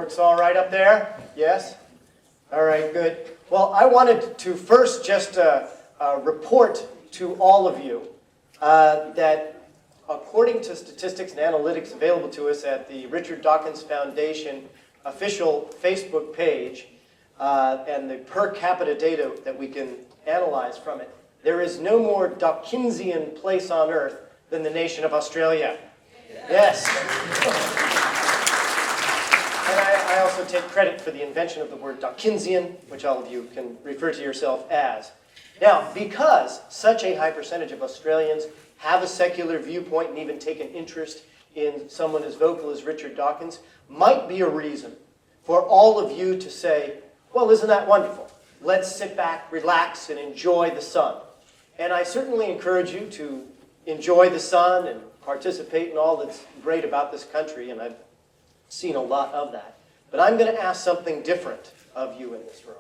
Works all right up there? Yes? All right, good. Well, I wanted to first just report to all of you that according to statistics and analytics available to us at the Richard Dawkins Foundation official Facebook page and the per capita data that we can analyze from it, there is no more Dawkinsian place on earth than the nation of Australia. Yes. And I also take credit for the invention of the word Dawkinsian, which all of you can refer to yourself as. Now, because such a high percentage of Australians have a secular viewpoint and even take an interest in someone as vocal as Richard Dawkins, might be a reason for all of you to say, well, isn't that wonderful? Let's sit back, relax, and enjoy the sun. And I certainly encourage you to enjoy the sun and participate in all that's great about this country, and I've seen a lot of that. But I'm going to ask something different of you in this room,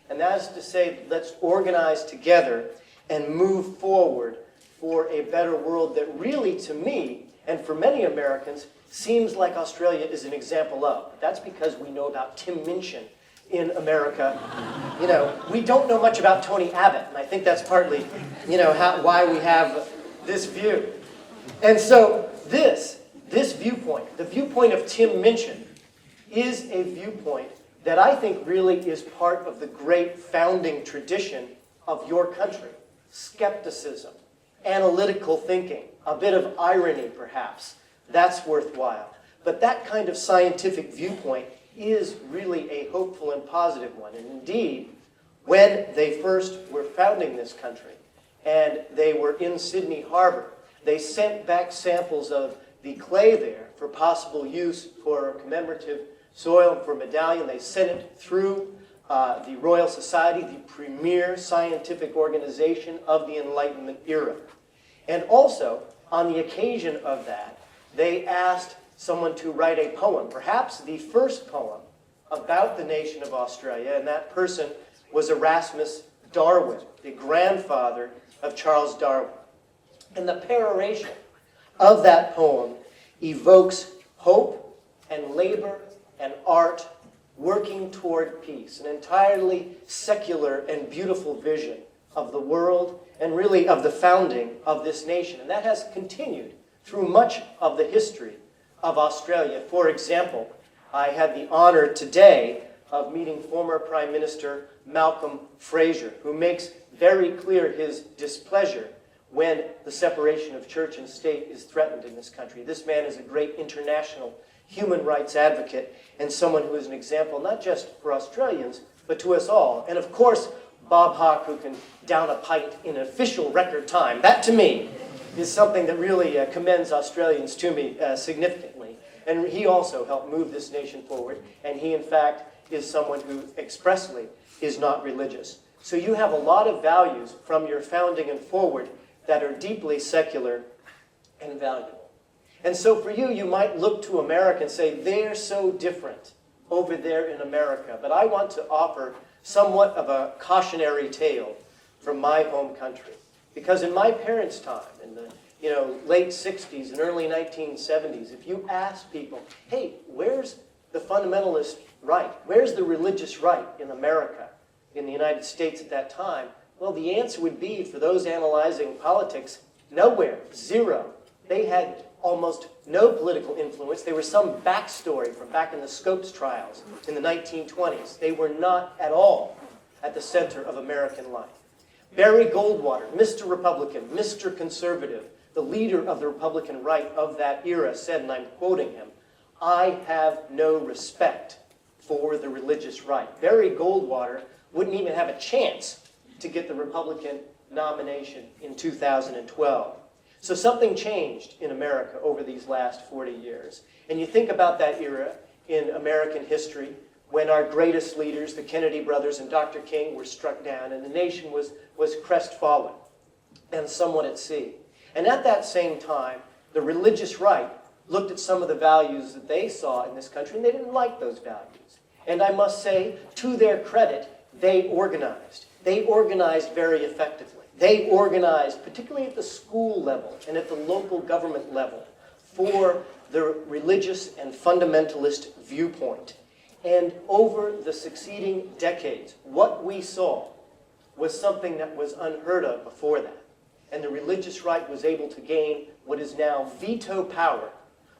and that is to say, let's organize together and move forward for a better world that really, to me, and for many Americans, seems like Australia is an example of. That's because we know about Tim Minchin in America. You know, we don't know much about Tony Abbott, and I think that's partly, you know, why we have this view. And so this viewpoint, the viewpoint of Tim Minchin, is a viewpoint that I think really is part of the great founding tradition of your country. Skepticism, analytical thinking, a bit of irony perhaps. That's worthwhile. But that kind of scientific viewpoint is really a hopeful and positive one. And indeed, when they first were founding this country and they were in Sydney Harbor, they sent back samples of the clay there for possible use for commemorative soil and for medallion. They sent it through the Royal Society, the premier scientific organization of the Enlightenment era. And also, on the occasion of that, they asked someone to write a poem, perhaps the first poem about the nation of Australia, and that person was Erasmus Darwin, the grandfather of Charles Darwin. And the peroration of that poem evokes hope and labor and art working toward peace, an entirely secular and beautiful vision of the world and really of the founding of this nation. And that has continued through much of the history of Australia. For example, I had the honor today of meeting former Prime Minister Malcolm Fraser, who makes very clear his displeasure when the separation of church and state is threatened in this country. This man is a great international human rights advocate and someone who is an example not just for Australians, but to us all. And of course, Bob Hawke, who can down a pint in official record time. That, to me, is something that really commends Australians to me significantly. And he also helped move this nation forward. And he, in fact, is someone who expressly is not religious. So you have a lot of values from your founding and forward that are deeply secular and valuable. And so for you, you might look to America and say, they're so different over there in America. But I want to offer somewhat of a cautionary tale from my home country. Because in my parents' time, in the late 60s and early 1970s, if you ask people, hey, where's the fundamentalist right? Where's the religious right in America, in the United States at that time? Well, the answer would be, for those analyzing politics, nowhere, zero. They had almost no political influence. They were some backstory from back in the Scopes trials in the 1920s. They were not at all at the center of American life. Barry Goldwater, Mr. Republican, Mr. Conservative, the leader of the Republican right of that era, said, and I'm quoting him, "I have no respect for the religious right." Barry Goldwater wouldn't even have a chance to get the Republican nomination in 2012. So something changed in America over these last 40 years. And you think about that era in American history when our greatest leaders, the Kennedy brothers and Dr. King, were struck down, and the nation was crestfallen and somewhat at sea. And at that same time, the religious right looked at some of the values that they saw in this country, and they didn't like those values. And I must say, to their credit, they organized. They organized very effectively. They organized, particularly at the school level and at the local government level, for the religious and fundamentalist viewpoint. And over the succeeding decades, what we saw was something that was unheard of before that. And the religious right was able to gain what is now veto power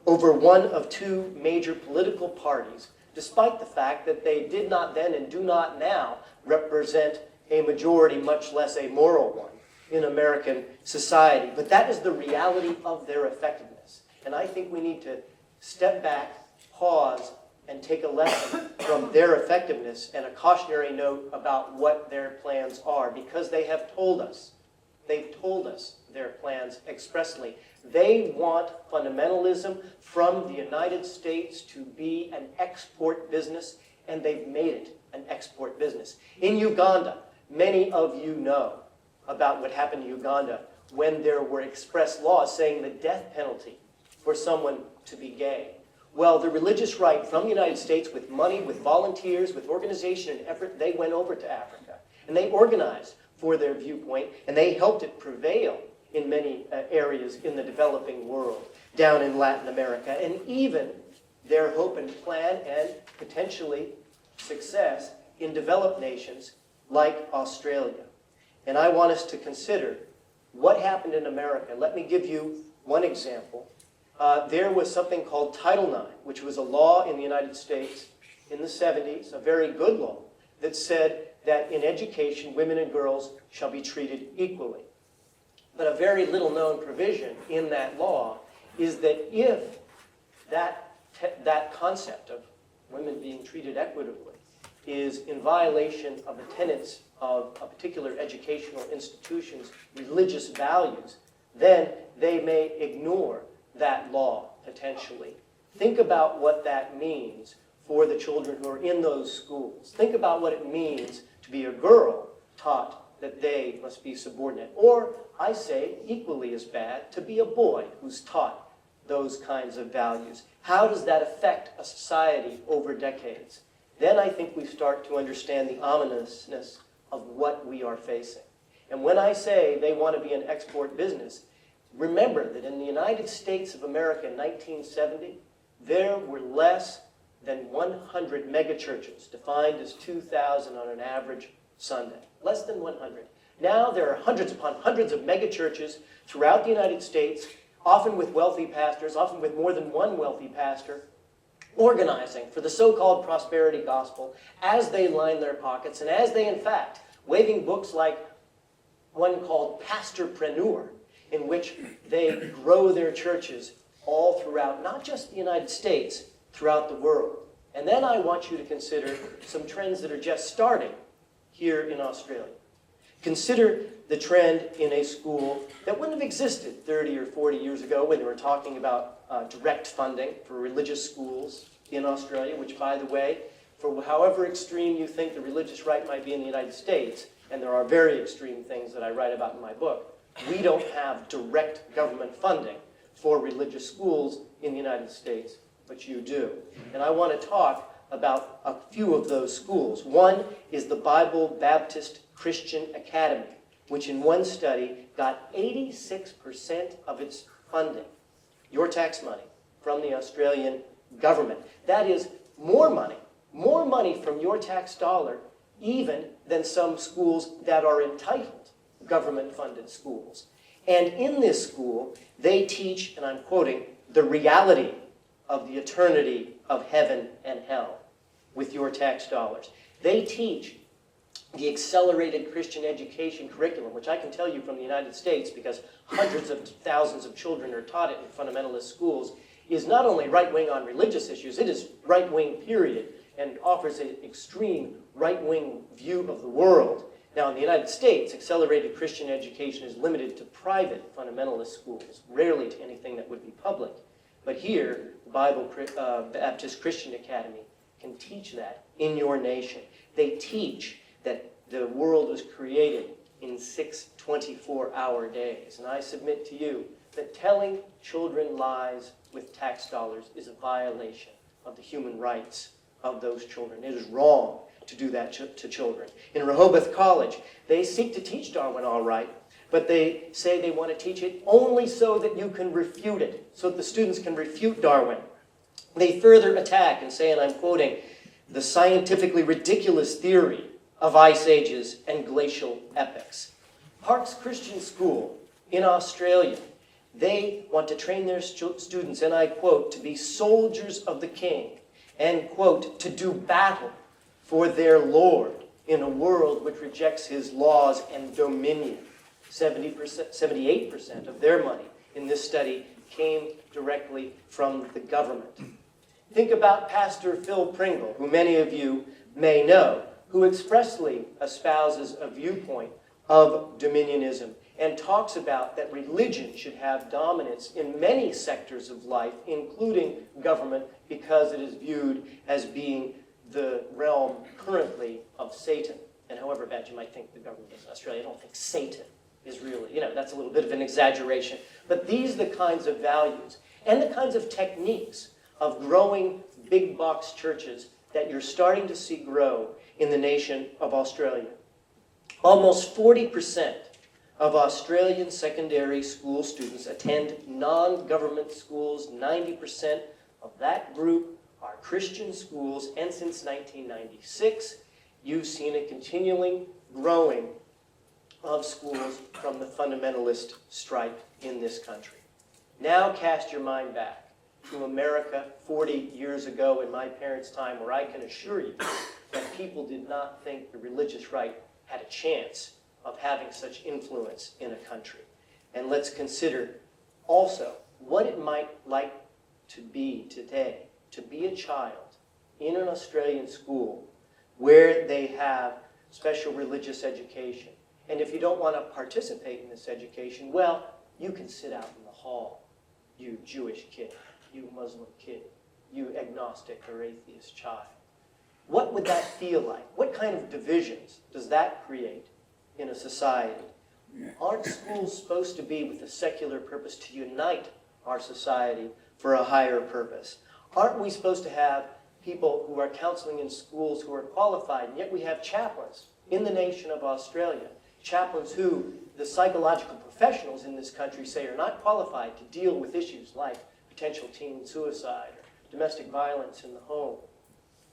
over one of two major political parties, despite the fact that they did not then and do not now represent a majority, much less a moral one, in American society. But that is the reality of their effectiveness. And I think we need to step back, pause, and take a lesson from their effectiveness and a cautionary note about what their plans are, because they have told us, they've told us their plans expressly. They want fundamentalism from the United States to be an export business, and they've made it an export business. In Uganda, many of you know about what happened in Uganda when there were express laws saying the death penalty for someone to be gay. Well, the religious right from the United States, with money, with volunteers, with organization and effort, they went over to Africa. And they organized for their viewpoint, and they helped it prevail in many areas in the developing world, down in Latin America. And even their hope and plan and potentially success in developed nations like Australia. And I want us to consider what happened in America. Let me give you one example. There was something called Title IX, which was a law in the United States in the 70s, a very good law, that said that in education, women and girls shall be treated equally. But a very little known provision in that law is that if that concept of women being treated equitably is in violation of the tenets of a particular educational institution's religious values, then they may ignore that law, potentially. Think about what that means for the children who are in those schools. Think about what it means to be a girl taught that they must be subordinate. Or, I say, equally as bad, to be a boy who's taught those kinds of values. How does that affect a society over decades? Then I think we start to understand the ominousness of what we are facing. And when I say they want to be an export business, remember that in the United States of America in 1970, there were less than 100 megachurches, defined as 2,000 on an average Sunday. Less than 100. Now there are hundreds upon hundreds of megachurches throughout the United States, often with wealthy pastors, often with more than one wealthy pastor, organizing for the so-called prosperity gospel as they line their pockets and as they, in fact, waving books like one called Pastorpreneur, in which they grow their churches all throughout, not just the United States, throughout the world. And then I want you to consider some trends that are just starting here in Australia. Consider the trend in a school that wouldn't have existed 30 or 40 years ago when they were talking about direct funding for religious schools in Australia, which, by the way, for however extreme you think the religious right might be in the United States, and there are very extreme things that I write about in my book, we don't have direct government funding for religious schools in the United States, but you do. And I want to talk about a few of those schools. One is the Bible Baptist Christian Academy, which in one study got 86% of its funding, your tax money, from the Australian government. That is more money from your tax dollar, even than some schools that are entitled government-funded schools. And in this school, they teach, and I'm quoting, the reality of the eternity of heaven and hell with your tax dollars. They teach the accelerated Christian education curriculum, which I can tell you from the United States, because hundreds of thousands of children are taught it in fundamentalist schools, is not only right-wing on religious issues, it is right-wing, period, and offers an extreme right-wing view of the world. Now, in the United States, accelerated Christian education is limited to private fundamentalist schools, rarely to anything that would be public. But here, the Bible Baptist Christian Academy can teach that in your nation. They teach that the world was created in 6 24-hour days. And I submit to you that telling children lies with tax dollars is a violation of the human rights of those children. It is wrong to do that to children. In Rehoboth College, they seek to teach Darwin all right, but they say they want to teach it only so that you can refute it, so that the students can refute Darwin. They further attack and say, and I'm quoting, the scientifically ridiculous theory of ice ages and glacial epochs. Park's Christian School in Australia, they want to train their students, and I quote, to be soldiers of the king, and quote, to do battle for their Lord in a world which rejects his laws and dominion. 78% of their money in this study came directly from the government. Think about Pastor Phil Pringle, who many of you may know, who expressly espouses a viewpoint of dominionism and talks about that religion should have dominance in many sectors of life, including government, because it is viewed as being the realm currently of Satan. And however bad you might think the government is in Australia, I don't think Satan is really, that's a little bit of an exaggeration. But these are the kinds of values and the kinds of techniques of growing big box churches that you're starting to see grow in the nation of Australia. Almost 40% of Australian secondary school students attend non-government schools. 90% of that group are Christian schools, and since 1996, you've seen a continuing growing of schools from the fundamentalist stripe in this country. Now cast your mind back to America 40 years ago in my parents' time, where I can assure you that people did not think the religious right had a chance of having such influence in a country. And let's consider also what it might like to be today, to be a child in an Australian school where they have special religious education. And if you don't want to participate in this education, well, you can sit out in the hall, you Jewish kid, you Muslim kid, you agnostic or atheist child. What would that feel like? What kind of divisions does that create in a society? Aren't schools supposed to be with a secular purpose to unite our society for a higher purpose? Aren't we supposed to have people who are counseling in schools who are qualified, and yet we have chaplains in the nation of Australia, chaplains who the psychological professionals in this country say are not qualified to deal with issues like potential teen suicide or domestic violence in the home?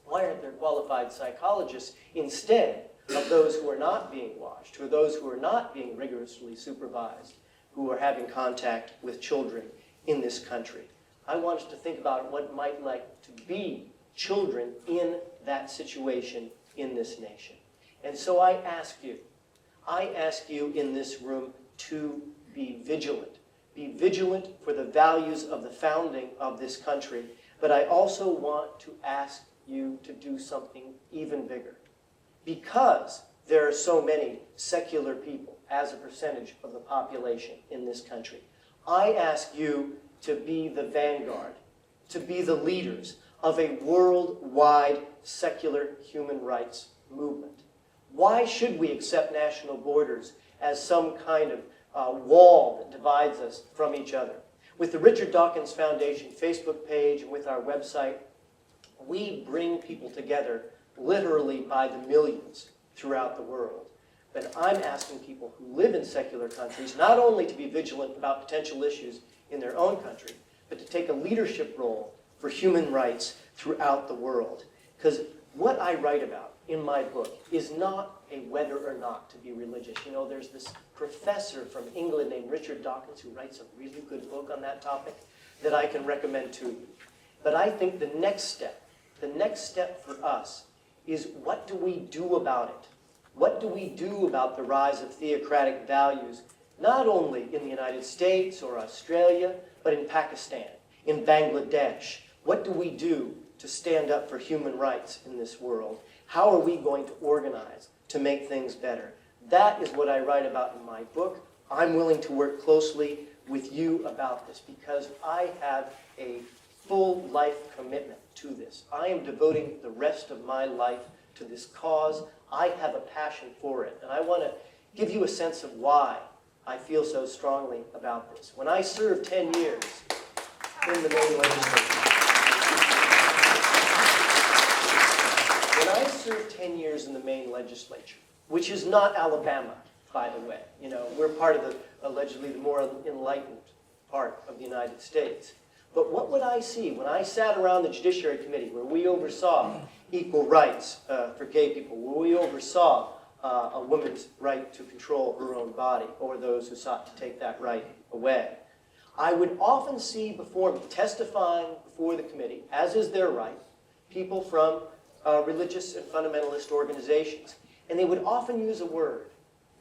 Why aren't there qualified psychologists instead of those who are not being watched, or those who are not being rigorously supervised, who are having contact with children in this country? I want us to think about what it might like to be children in that situation in this nation. And so I ask you in this room to be vigilant. Be vigilant for the values of the founding of this country, but I also want to ask you to do something even bigger. Because there are so many secular people as a percentage of the population in this country, I ask you to be the vanguard, to be the leaders of a worldwide secular human rights movement. Why should we accept national borders as some kind of wall that divides us from each other? With the Richard Dawkins Foundation Facebook page and with our website, we bring people together literally by the millions throughout the world. But I'm asking people who live in secular countries not only to be vigilant about potential issues in their own country, but to take a leadership role for human rights throughout the world. Because what I write about in my book is not a whether or not to be religious. You know, there's this professor from England named Richard Dawkins who writes a really good book on that topic that I can recommend to you. But I think the next step for us is, what do we do about it? What do we do about the rise of theocratic values, not only in the United States or Australia, but in Pakistan, in Bangladesh? What do we do to stand up for human rights in this world? How are we going to organize to make things better? That is what I write about in my book. I'm willing to work closely with you about this because I have a full life commitment to this. I am devoting the rest of my life to this cause. I have a passion for it, and I want to give you a sense of why I feel so strongly about this. When I served 10 years in the Maine Legislature, which is not Alabama, by the way. You know, we're part of the allegedly the more enlightened part of the United States. But what would I see when I sat around the Judiciary Committee, where we oversaw equal rights for gay people, where we oversaw a woman's right to control her own body, or those who sought to take that right away. I would often see before me, testifying before the committee, as is their right, people from religious and fundamentalist organizations. And they would often use a word,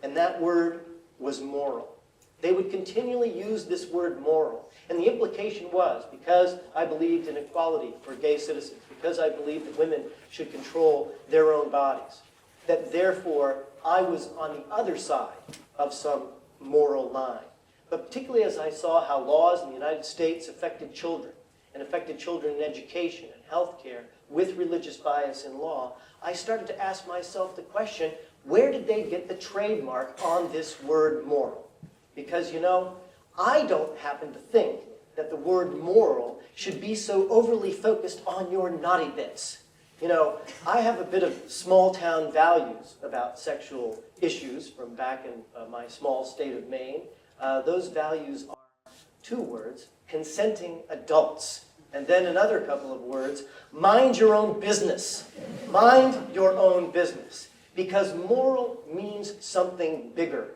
and that word was moral. They would continually use this word moral. And the implication was, because I believed in equality for gay citizens, because I believed that women should control their own bodies, that therefore I was on the other side of some moral line. But particularly as I saw how laws in the United States affected children, and affected children in education and healthcare with religious bias in law, I started to ask myself the question, where did they get the trademark on this word moral? Because, you know, I don't happen to think that the word moral should be so overly focused on your naughty bits. You know, I have a bit of small-town values about sexual issues from back in my small state of Maine. Those values are two words: consenting adults. And then another couple of words: mind your own business. Mind your own business. Because moral means something bigger.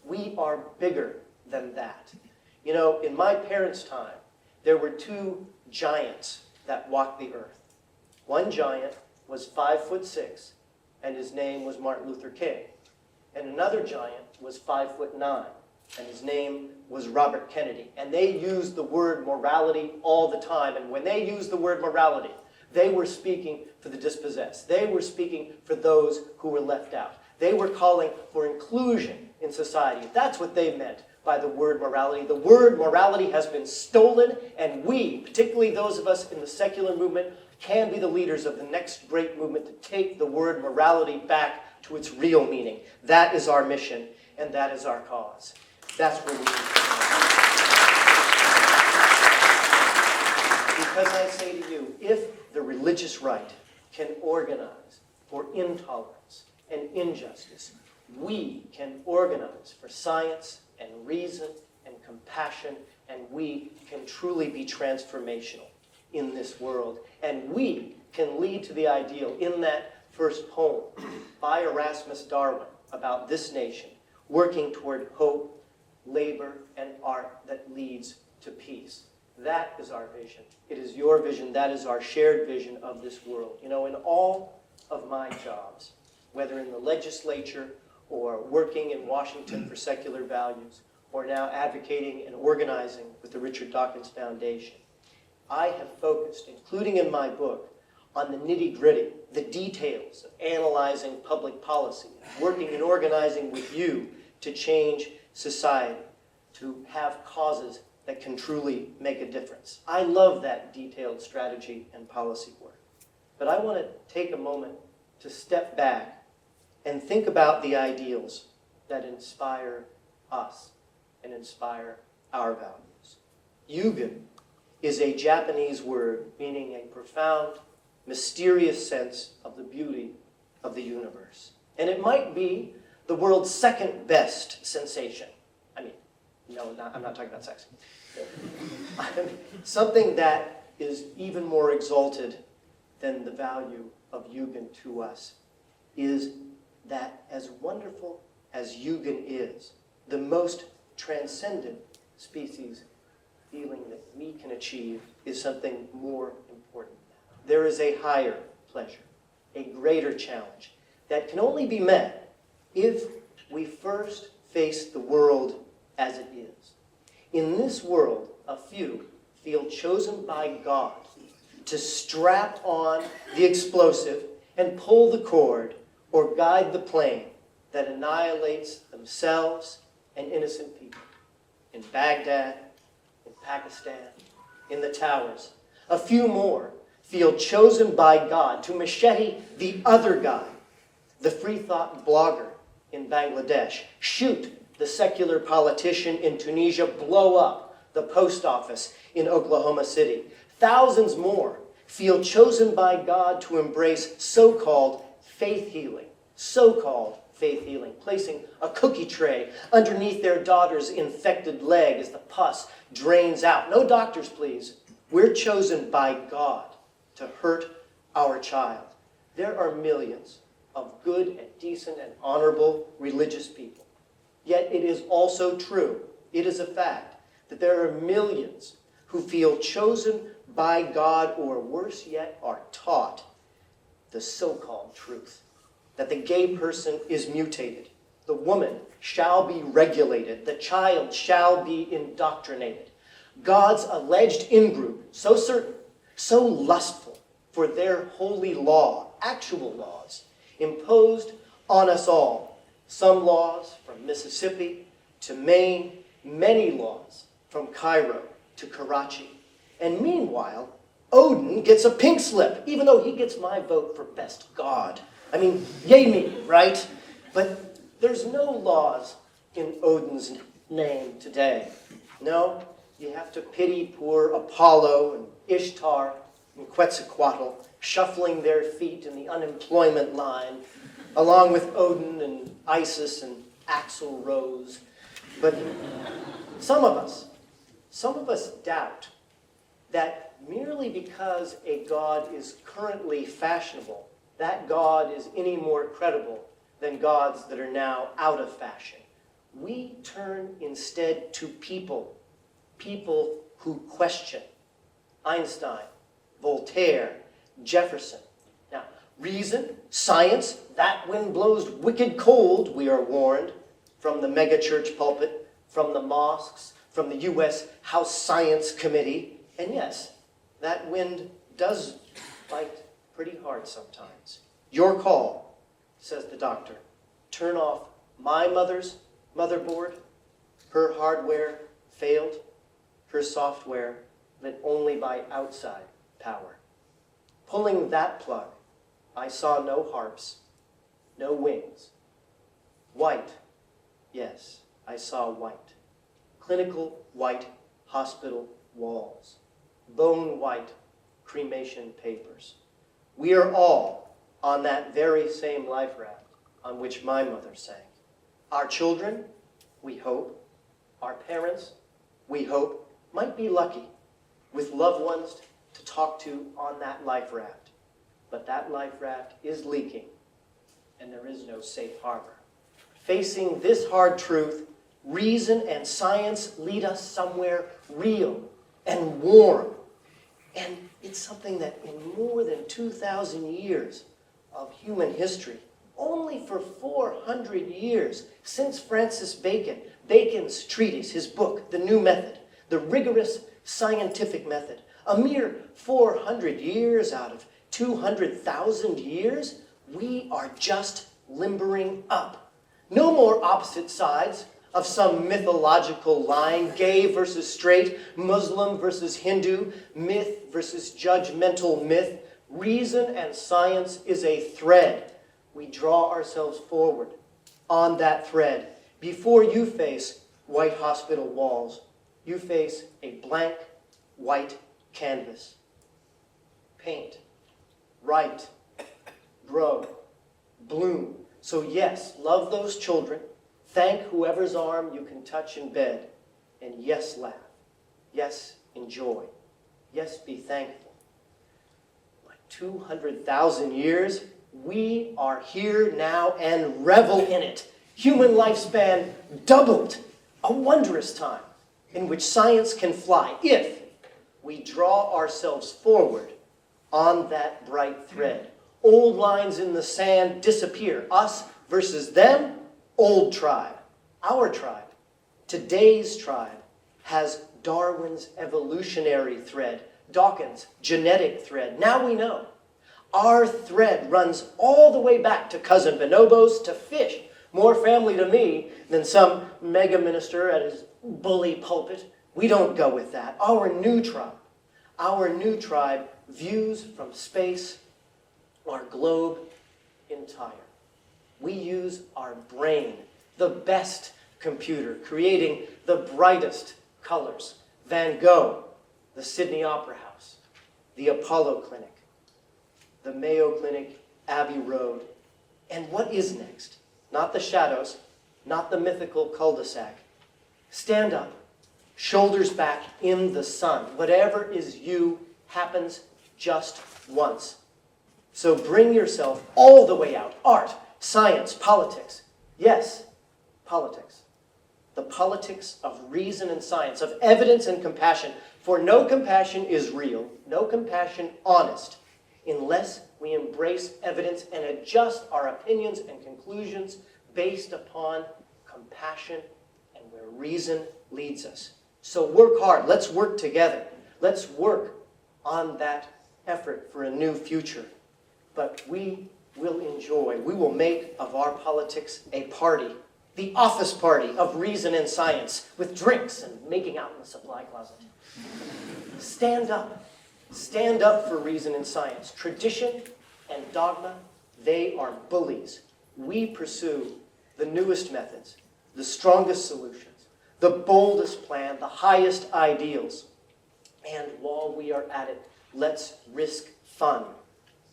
We are bigger than that. You know, in my parents' time, there were two giants that walked the earth. One giant was 5'6", and his name was Martin Luther King. And another giant was 5'9", and his name was Robert Kennedy. And they used the word morality all the time. And when they used the word morality, they were speaking for the dispossessed. They were speaking for those who were left out. They were calling for inclusion in society. That's what they meant by the word morality. The word morality has been stolen, and we, particularly those of us in the secular movement, can be the leaders of the next great movement to take the word morality back to its real meaning. That is our mission, and that is our cause. That's where we need to go. Because I say to you, if the religious right can organize for intolerance and injustice, we can organize for science and reason and compassion, and we can truly be transformational in this world. And we can lead to the ideal in that first poem by Erasmus Darwin about this nation, working toward hope, labor, and art that leads to peace. That is our vision. It is your vision. That is our shared vision of this world. You know, in all of my jobs, whether in the legislature or working in Washington for secular values, or now advocating and organizing with the Richard Dawkins Foundation, I have focused, including in my book, on the nitty-gritty, the details of analyzing public policy, working and organizing with you to change society, to have causes that can truly make a difference. I love that detailed strategy and policy work. But I want to take a moment to step back and think about the ideals that inspire us and inspire our values. Yugen is a Japanese word meaning a profound, mysterious sense of the beauty of the universe. And it might be the world's second best sensation. I mean, no, I'm not talking about sex. Something that is even more exalted than the value of Yugen to us is that, as wonderful as Yugen is, the most transcendent species feeling that we can achieve is something more important. There is a higher pleasure, a greater challenge that can only be met if we first face the world as it is. In this world, a few feel chosen by God to strap on the explosive and pull the cord or guide the plane that annihilates themselves and innocent people. In Baghdad, in Pakistan, in the towers, a few more feel chosen by God to machete the other guy, the free thought blogger in Bangladesh, shoot the secular politician in Tunisia, blow up the post office in Oklahoma City. Thousands more feel chosen by God to embrace so-called faith healing, placing a cookie tray underneath their daughter's infected leg as the pus drains out. No doctors, please. We're chosen by God to hurt our child. There are millions of good and decent and honorable religious people. Yet it is also true, it is a fact, that there are millions who feel chosen by God, or worse yet, are taught the so-called truth, that the gay person is mutated, the woman shall be regulated, the child shall be indoctrinated. God's alleged in-group, so certain, so lustful for their holy law, actual laws, imposed on us all. Some laws from Mississippi to Maine, many laws from Cairo to Karachi. And meanwhile, Odin gets a pink slip, even though he gets my vote for best god. I mean, yay me, right? But there's no laws in Odin's name today. No, you have to pity poor Apollo and Ishtar and Quetzalcoatl shuffling their feet in the unemployment line, along with Odin and Isis and Axl Rose. But some of us doubt that merely because a god is currently fashionable, that god is any more credible than gods that are now out of fashion. We turn instead to people who question. Einstein, Voltaire, Jefferson. Now, reason, science, that wind blows wicked cold, we are warned, from the megachurch pulpit, from the mosques, from the U.S. House Science Committee. And yes, that wind does bite pretty hard sometimes. Your call, says the doctor. Turn off my mother's motherboard. Her hardware failed. Her software lit only by outside power. Pulling that plug, I saw no harps, no wings. White, yes, I saw white. Clinical white hospital walls. Bone white cremation papers. We are all on that very same life raft on which my mother sang. Our children, we hope, our parents, we hope, might be lucky with loved ones to talk to on that life raft. But that life raft is leaking, and there is no safe harbor. Facing this hard truth, reason and science lead us somewhere real and warm. And it's something that in more than 2,000 years of human history, only for 400 years since Francis Bacon, Bacon's treatise, his book, The New Method, the rigorous scientific method, a mere 400 years out of 200,000 years, we are just limbering up. No more opposite sides of some mythological line, gay versus straight, Muslim versus Hindu, myth versus judgmental myth. Reason and science is a thread. We draw ourselves forward on that thread. Before you face white hospital walls, you face a blank white canvas. Paint, write, grow, bloom. So yes, love those children. Thank whoever's arm you can touch in bed. And yes, laugh. Yes, enjoy. Yes, be thankful. But 200,000 years, we are here now and revel in it. Human lifespan doubled. A wondrous time in which science can fly if we draw ourselves forward on that bright thread. Old lines in the sand disappear. Us versus them, old tribe. Our tribe, today's tribe, has Darwin's evolutionary thread, Dawkins' genetic thread. Now we know. Our thread runs all the way back to cousin bonobos, to fish. More family to me than some mega minister at his bully pulpit. We don't go with that. Our new tribe views from space our globe entire. We use our brain, the best computer, creating the brightest colors. Van Gogh, the Sydney Opera House, the Apollo Clinic, the Mayo Clinic, Abbey Road. And what is next? Not the shadows, not the mythical cul-de-sac. Stand up, shoulders back in the sun. Whatever is you happens just once. So bring yourself all the way out. Art, science, politics. Yes, politics. The politics of reason and science, of evidence and compassion. For no compassion is real, no compassion honest, unless we embrace evidence and adjust our opinions and conclusions based upon compassion and where reason leads us. So work hard. Let's work together. Let's work on that effort for a new future. But we will make of our politics a party, the office party of reason and science, with drinks and making out in the supply closet. Stand up. Stand up for reason and science. Tradition and dogma, they are bullies. We pursue the newest methods, the strongest solutions, the boldest plan, the highest ideals. And while we are at it, let's risk fun.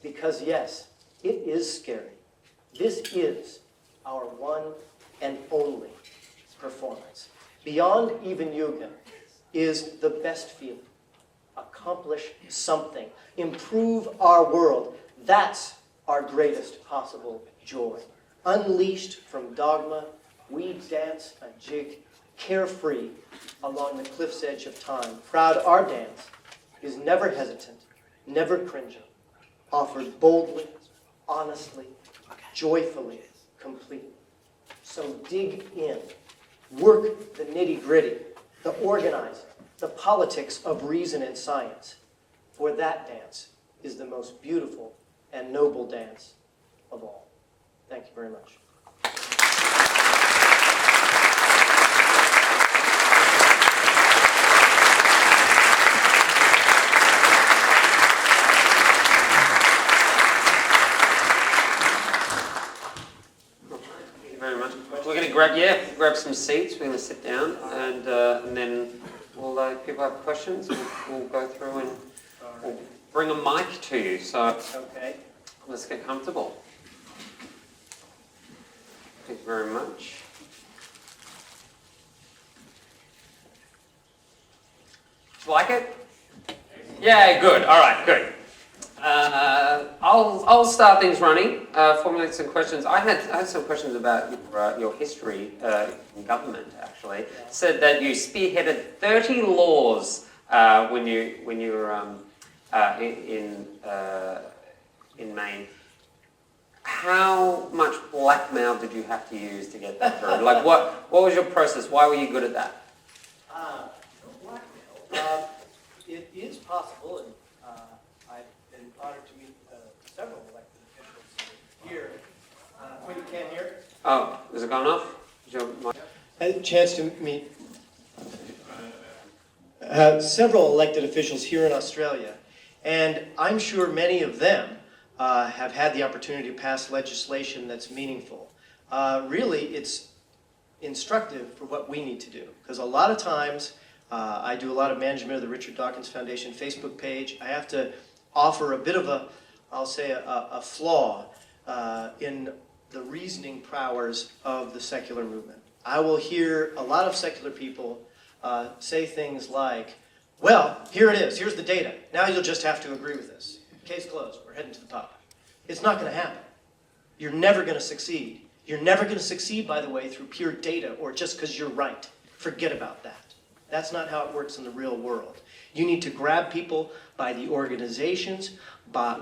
Because yes, it is scary. This is our one and only performance. Beyond even Jugend is the best feeling. Accomplish something. Improve our world. That's our greatest possible joy. Unleashed from dogma, we dance a jig carefree along the cliff's edge of time. Proud our dance is never hesitant, never cringing, offered boldly, honestly, joyfully, completely. So dig in. Work the nitty-gritty, the organizing, the politics of reason and science. For that dance is the most beautiful and noble dance of all. Thank you very much. We're going to grab some seats. We're going to sit down, and then we'll, if people have questions, we'll go through and we'll bring a mic to you. So okay, let's get comfortable. Thank you very much. Do you like it? Yeah, good. All right, good. I'll start things running, formulate some questions. I had some questions about your history in government, actually. Said that you spearheaded 30 laws when you were in Maine. How much blackmail did you have to use to get that through? Like, what was your process? Why were you good at that? Blackmail. It is possible, and I've been honored to meet several elected officials here. When you can't hear? Oh, is it gone off? I had a chance to meet several elected officials here in Australia, and I'm sure many of them have had the opportunity to pass legislation that's meaningful. Really, it's instructive for what we need to do, because a lot of times I do a lot of management of the Richard Dawkins Foundation Facebook page. I have to offer a bit of a flaw in the reasoning prowess of the secular movement. I will hear a lot of secular people say things like, well, here it is, here's the data. Now you'll just have to agree with this. Case closed, we're heading to the pub. It's not going to happen. You're never going to succeed. You're never going to succeed, by the way, through pure data or just because you're right. Forget about that. That's not how it works in the real world. You need to grab people by the organizations,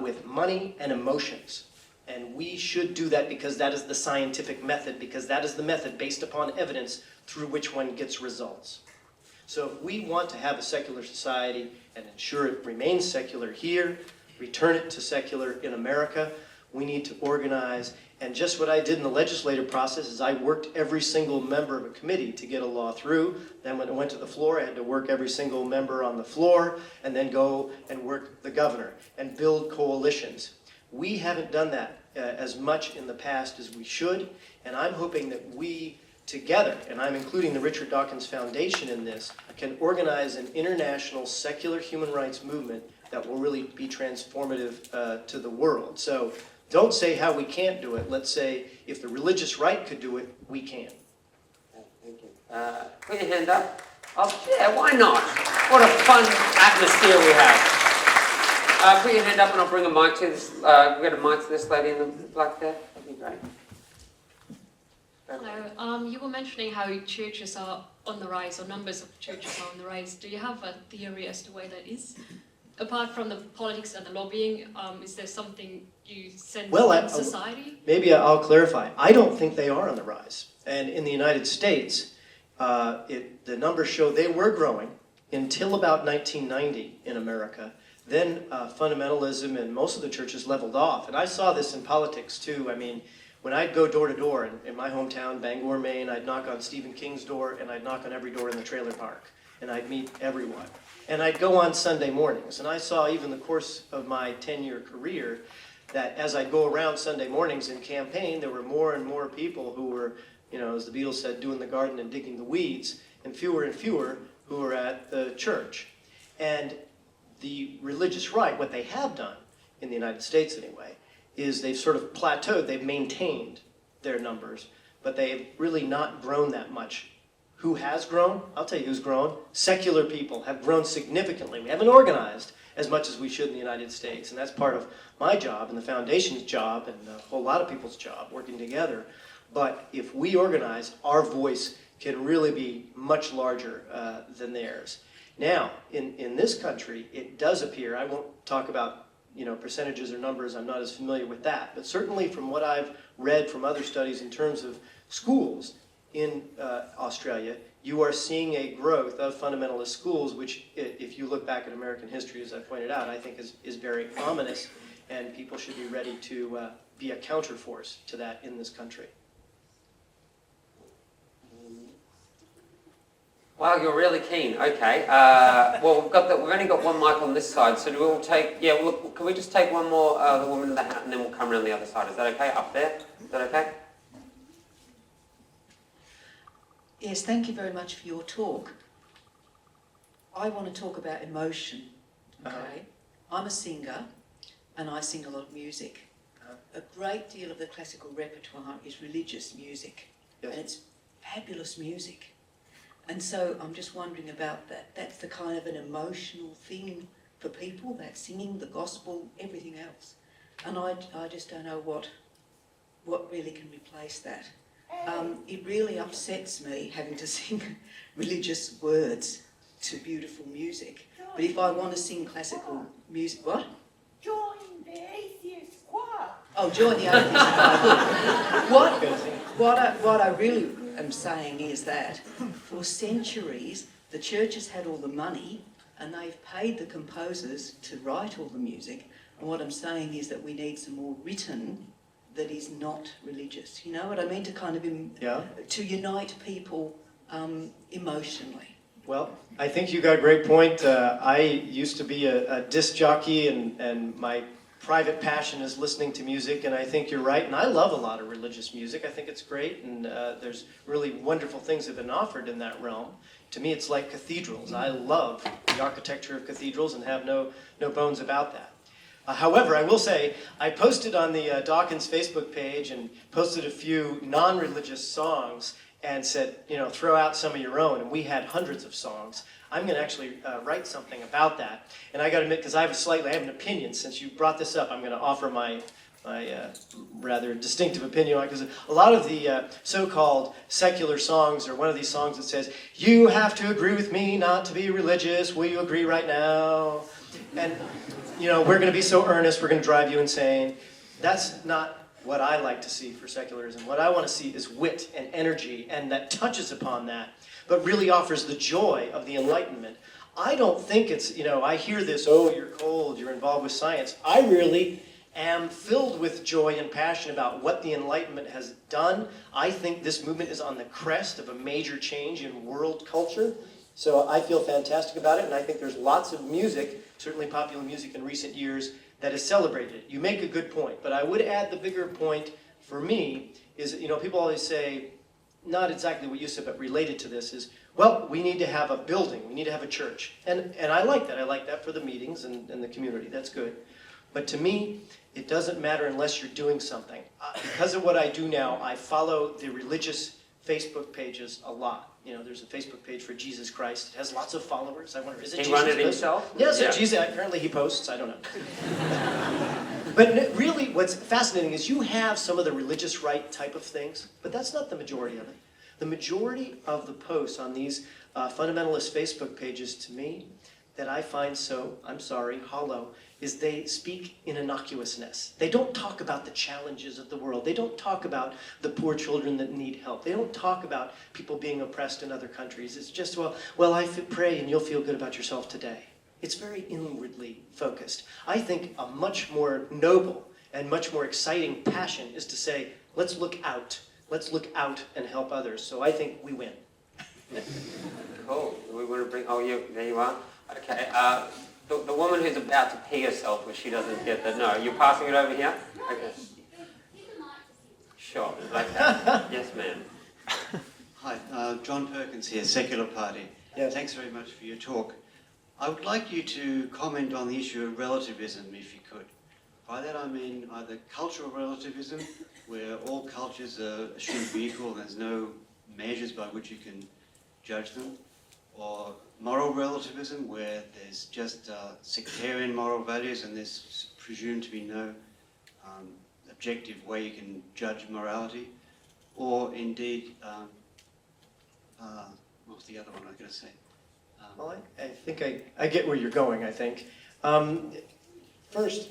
with money and emotions. And we should do that because that is the scientific method, because that is the method based upon evidence through which one gets results. So if we want to have a secular society and ensure it remains secular here, return it to secular in America, we need to organize. And just what I did in the legislative process is I worked every single member of a committee to get a law through. Then when it went to the floor, I had to work every single member on the floor and then go and work the governor and build coalitions. We haven't done that as much in the past as we should, and I'm hoping that we together, and I'm including the Richard Dawkins Foundation in this, can organize an international secular human rights movement that will really be transformative to the world. So don't say how we can't do it. Let's say if the religious right could do it, we can. Thank you. Put your hand up. Oh, yeah, why not? What a fun atmosphere we have. Put your hand up and I'll bring a mic to this. We'll get a mic to this lady in the black there. That'd be great. Hello. You were mentioning how churches are on the rise, or numbers of churches are on the rise. Do you have a theory as to why that is? Apart from the politics and the lobbying, is there something you sense in society? Maybe I'll clarify. I don't think they are on the rise. And in the United States, the numbers show they were growing until about 1990 in America. Then fundamentalism and most of the churches leveled off. And I saw this in politics too. I mean, when I'd go door to door in my hometown, Bangor, Maine, I'd knock on Stephen King's door and I'd knock on every door in the trailer park. And I'd meet everyone. And I'd go on Sunday mornings. And I saw even the course of my 10-year career that as I'd go around Sunday mornings and campaign, there were more and more people who were, you know, as the Beatles said, doing the garden and digging the weeds, and fewer who were at the church. And the religious right, what they have done, in the United States anyway, is they've sort of plateaued, they've maintained their numbers, but they've really not grown that much. Who has grown? I'll tell you who's grown. Secular people have grown significantly. We haven't organized as much as we should in the United States, and that's part of my job and the foundation's job and a whole lot of people's job, working together. But if we organize, our voice can really be much larger than theirs. Now, in this country, it does appear, I won't talk about percentages or numbers, I'm not as familiar with that, but certainly from what I've read from other studies in terms of schools in Australia, you are seeing a growth of fundamentalist schools, which if you look back at American history, as I pointed out, I think is very ominous, and people should be ready to be a counterforce to that in this country. Wow, you're really keen. Okay. Well, we've only got one mic on this side, so we'll take. Yeah. Can we just take one more? The woman in the hat, and then we'll come around the other side. Is that okay? Up there. Is that okay? Yes. Thank you very much for your talk. I want to talk about emotion. Okay. I'm a singer, and I sing a lot of music. A great deal of the classical repertoire is religious music, Yes. and it's fabulous music. And so I'm just wondering about that. That's the kind of an emotional thing for people, that singing, the gospel, everything else. And I just don't know what really can replace that. It really upsets me having to sing religious words to beautiful music. But if I want to sing classical music, what? Join the atheist choir. Oh, join the atheist choir. What I really am saying is that for centuries the church has had all the money and they've paid the composers to write all the music, and what I'm saying is that we need some more written that is not religious. You know what I mean? To kind of to unite people emotionally. Well, I think you got a great point. I used to be a disc jockey, and my private passion is listening to music, and I think you're right, and I love a lot of religious music. I think it's great, and there's really wonderful things that have been offered in that realm. To me, it's like cathedrals. I love the architecture of cathedrals and have no bones about that. However, I will say, I posted on the Dawkins Facebook page and posted a few non-religious songs and said, throw out some of your own, and we had hundreds of songs. I'm going to actually write something about that. And I got to admit, because I have an opinion, since you brought this up, I'm going to offer my rather distinctive opinion on it, because a lot of the so-called secular songs are one of these songs that says, you have to agree with me not to be religious, will you agree right now? And, we're going to be so earnest, we're going to drive you insane. That's not what I like to see for secularism. What I want to see is wit and energy, and that touches upon that, but really offers the joy of the Enlightenment. I don't think it's, I hear this, oh, you're cold, you're involved with science. I really am filled with joy and passion about what the Enlightenment has done. I think this movement is on the crest of a major change in world culture. So I feel fantastic about it, and I think there's lots of music, certainly popular music in recent years, that has celebrated it. You make a good point, but I would add the bigger point for me is, people always say, not exactly what you said, but related to this is, well, we need to have a building, we need to have a church. And I like that. I like that for the meetings and the community. That's good. But to me, it doesn't matter unless you're doing something. Because of what I do now, I follow the religious Facebook pages a lot. You know, there's a Facebook page for Jesus Christ. It has lots of followers. I wonder, is it He Jesus? run it himself? Yes, Yeah. Jesus. Apparently he posts. I don't know. But really, what's fascinating is you have some of the religious right type of things, but that's not the majority of it. The majority of the posts on these fundamentalist Facebook pages, to me, that I find so, I'm sorry, hollow, is they speak in innocuousness. They don't talk about the challenges of the world. They don't talk about the poor children that need help. They don't talk about people being oppressed in other countries. It's just, well, pray and you'll feel good about yourself today. It's very inwardly focused. I think a much more noble and much more exciting passion is to say, let's look out. Let's look out and help others. So I think we win. Cool. We want to bring, there you are. Okay. The woman who's about to pee herself, but she doesn't get that. No, you're passing it over here? Okay. Sure. Okay. Yes, ma'am. Hi, John Perkins here, Secular Party. Yes. Thanks very much for your talk. I would like you to comment on the issue of relativism, if you could. By that I mean either cultural relativism, where all cultures are assumed to be equal and there's no measures by which you can judge them, or moral relativism, where there's just sectarian moral values and there's presumed to be no objective way you can judge morality, or indeed, what was the other one I was going to say? Well, I think I get where you're going, I think. First,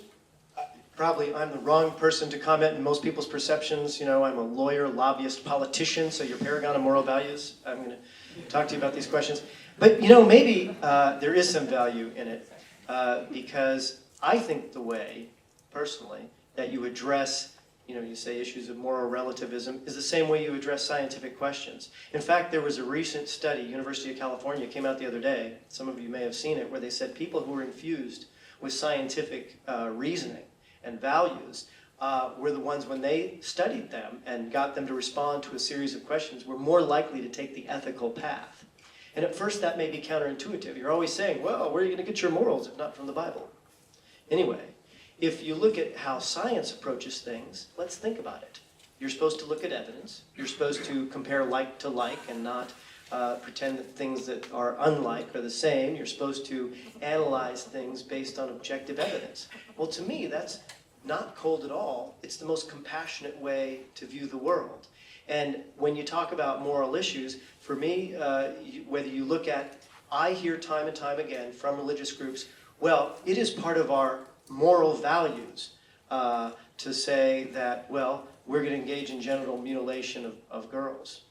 probably I'm the wrong person to comment in most people's perceptions. You know, I'm a lawyer, lobbyist, politician, so your paragon of moral values. I'm going to talk to you about these questions. But, you know, maybe there is some value in it because I think the way, personally, that you address, you know, you say issues of moral relativism is the same way you address scientific questions. In fact, there was a recent study, University of California, came out the other day, some of you may have seen it, where they said people who were infused with scientific reasoning and values were the ones, when they studied them and got them to respond to a series of questions, were more likely to take the ethical path. And at first that may be counterintuitive. You're always saying, well, where are you going to get your morals if not from the Bible? Anyway, if you look at how science approaches things, let's think about it. You're supposed to look at evidence. You're supposed to compare like to like and not pretend that things that are unlike are the same. You're supposed to analyze things based on objective evidence. Well, to me, that's not cold at all. It's the most compassionate way to view the world. And when you talk about moral issues, for me, whether you look at, I hear time and time again from religious groups, well, it is part of our moral values to say that, well, we're going to engage in genital mutilation of girls.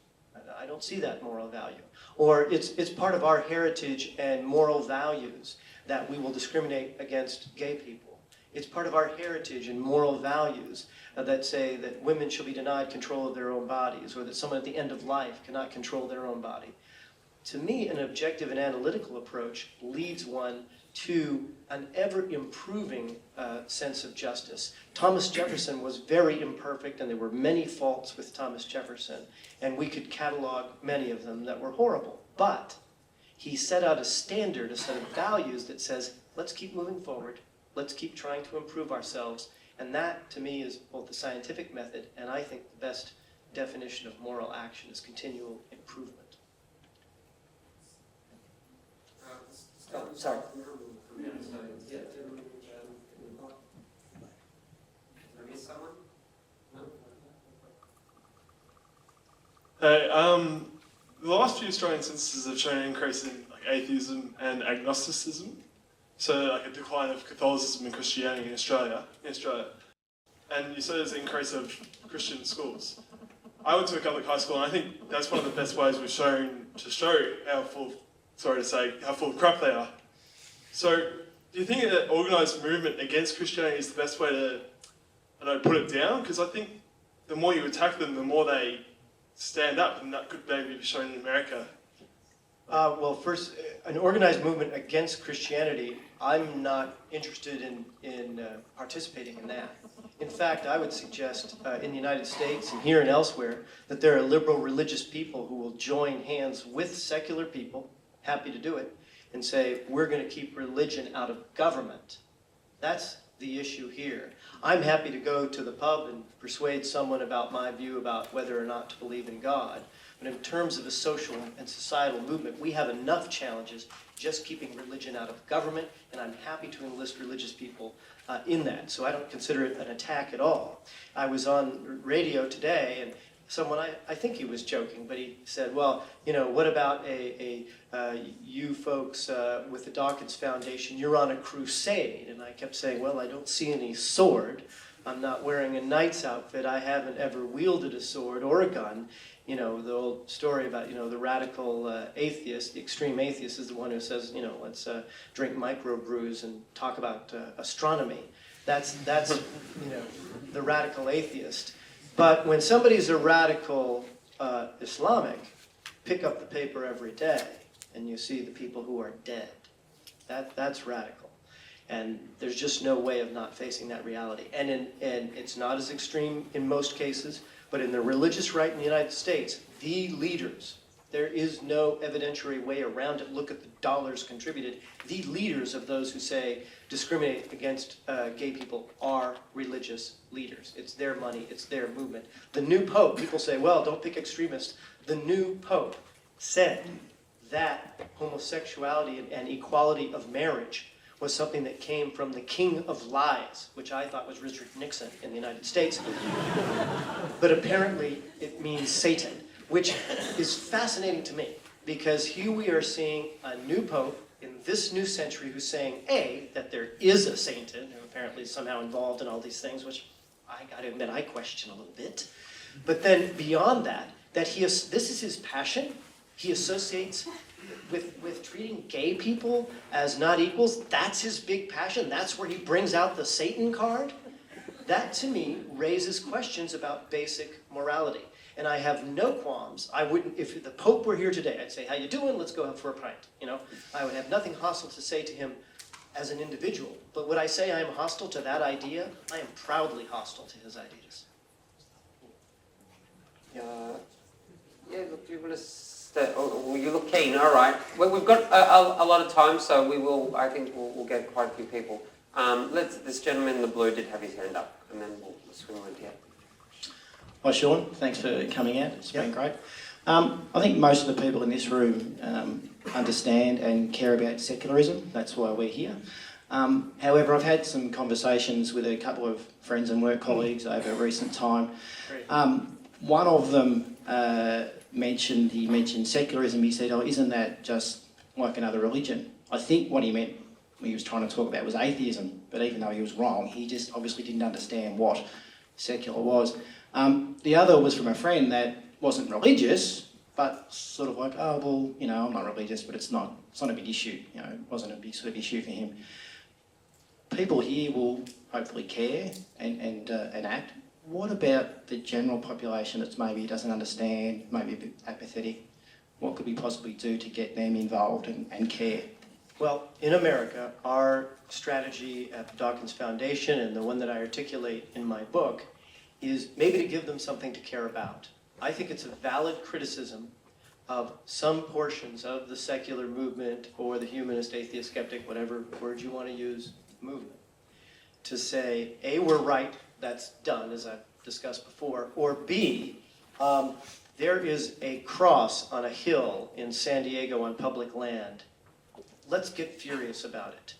I don't see that moral value. Or it's part of our heritage and moral values that we will discriminate against gay people. It's part of our heritage and moral values that say that women shall be denied control of their own bodies, or that someone at the end of life cannot control their own body. To me, an objective and analytical approach leads one to an ever-improving sense of justice. Thomas Jefferson was very imperfect, and there were many faults with Thomas Jefferson, and we could catalog many of them that were horrible. But he set out a standard, a set of values that says, let's keep moving forward, let's keep trying to improve ourselves, and that, to me, is both the scientific method, and I think the best definition of moral action is continual improvement. Sorry. Hey, the last few Australian censuses have shown an increase in atheism and agnosticism, so a decline of Catholicism and Christianity in Australia. And you said there's an increase of Christian schools. I went to a Catholic high school, and I think that's one of the best ways we've shown to show how full of crap they are. So, do you think an organised movement against Christianity is the best way to, put it down? Because I think the more you attack them, the more they stand up, and that could maybe be shown in America. Well, first, an organized movement against Christianity, I'm not interested in participating in that. In fact, I would suggest in the United States and here and elsewhere that there are liberal religious people who will join hands with secular people, happy to do it, and say, we're going to keep religion out of government. That's the issue here. I'm happy to go to the pub and persuade someone about my view about whether or not to believe in God. But in terms of a social and societal movement, we have enough challenges just keeping religion out of government, and I'm happy to enlist religious people in that. So I don't consider it an attack at all. I was on radio today, and someone, I think he was joking, but he said, well, you know, what about you folks with the Dawkins Foundation, you're on a crusade. And I kept saying, well, I don't see any sword. I'm not wearing a knight's outfit. I haven't ever wielded a sword or a gun. You know, the old story about, you know, the radical atheist, the extreme atheist is the one who says, you know, let's drink microbrews and talk about astronomy. That's you know, the radical atheist. But when somebody's a radical Islamic, pick up the paper every day and you see the people who are dead. That's radical. And there's just no way of not facing that reality. And it's not as extreme in most cases, but in the religious right in the United States, the leaders, there is no evidentiary way around it. Look at the dollars contributed. The leaders of those who say discriminate against gay people are religious leaders. It's their money, it's their movement. The new pope, people say, well, don't pick extremists. The new pope said that homosexuality and equality of marriage was something that came from the king of lies, which I thought was Richard Nixon in the United States. But apparently it means Satan, which is fascinating to me, because here we are seeing a new pope in this new century who's saying, A, that there is a Satan, who apparently is somehow involved in all these things, which I gotta admit I question a little bit. But then beyond that, this is his passion. He associates with treating gay people as not equals. That's his big passion. That's where he brings out the Satan card. That, to me, raises questions about basic morality. And I have no qualms. I wouldn't, if the Pope were here today, I'd say, how you doing? Let's go out for a pint. You know, I would have nothing hostile to say to him as an individual. But would I say I am hostile to that idea? I am proudly hostile to his ideas. Yeah, look, do you want to stay? Oh, you look keen, all right. Well, we've got a lot of time, so we will, I think we'll get quite a few people. This gentleman in the blue did have his hand up, and then we'll swing on to you. Hi Sean, thanks for coming out, it's been great. I think most of the people in this room understand and care about secularism, that's why we're here. However, I've had some conversations with a couple of friends and work colleagues over recent time. One of them mentioned secularism. He said, oh, isn't that just like another religion? I think what he meant when he was trying to talk about was atheism, but even though he was wrong, he just obviously didn't understand what secular was. The other was from a friend that wasn't religious, but sort of like, oh, well, you know, I'm not religious, but it's not a big issue. You know, it wasn't a big sort of issue for him. People here will hopefully care and act. What about the general population that maybe doesn't understand, maybe a bit apathetic? What could we possibly do to get them involved and care? Well, in America, our strategy at the Dawkins Foundation, and the one that I articulate in my book, is maybe to give them something to care about. I think it's a valid criticism of some portions of the secular movement or the humanist, atheist, skeptic, whatever word you want to use, movement, to say, A, we're right, that's done, as I've discussed before, or B, there is a cross on a hill in San Diego on public land. Let's get furious about it.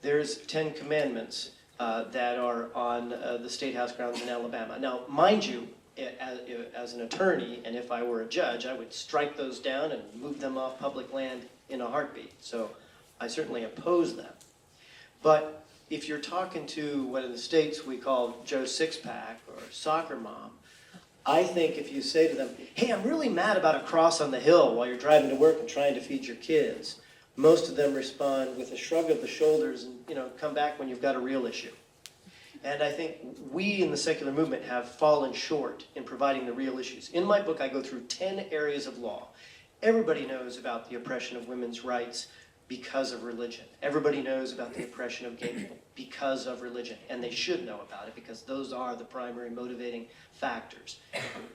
There's 10 Commandments that are on the State House grounds in Alabama. Now, mind you, as an attorney, and if I were a judge, I would strike those down and move them off public land in a heartbeat. So I certainly oppose them. But if you're talking to what in the States we call Joe Sixpack or Soccer Mom, I think if you say to them, hey, I'm really mad about a cross on the hill while you're driving to work and trying to feed your kids, most of them respond with a shrug of the shoulders and, you know, come back when you've got a real issue. And I think we in the secular movement have fallen short in providing the real issues. In my book, I go through 10 areas of law. Everybody knows about the oppression of women's rights because of religion. Everybody knows about the oppression of gay people because of religion. And they should know about it because those are the primary motivating factors.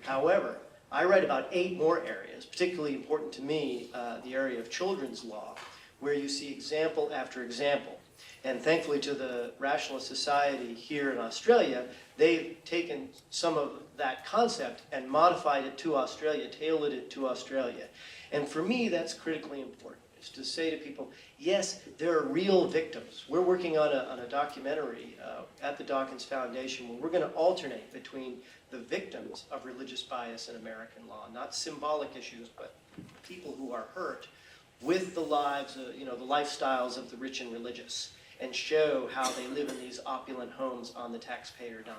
However, I write about 8 more areas, particularly important to me, the area of children's law, where you see example after example And thankfully to the Rationalist Society here in Australia, they've taken some of that concept and modified it to Australia, tailored it to Australia. And for me, that's critically important, is to say to people, yes, there are real victims. We're working on a documentary at the Dawkins Foundation where we're going to alternate between the victims of religious bias in American law, not symbolic issues, but people who are hurt, with the lives, the lifestyles of the rich and religious, and show how they live in these opulent homes on the taxpayer dime.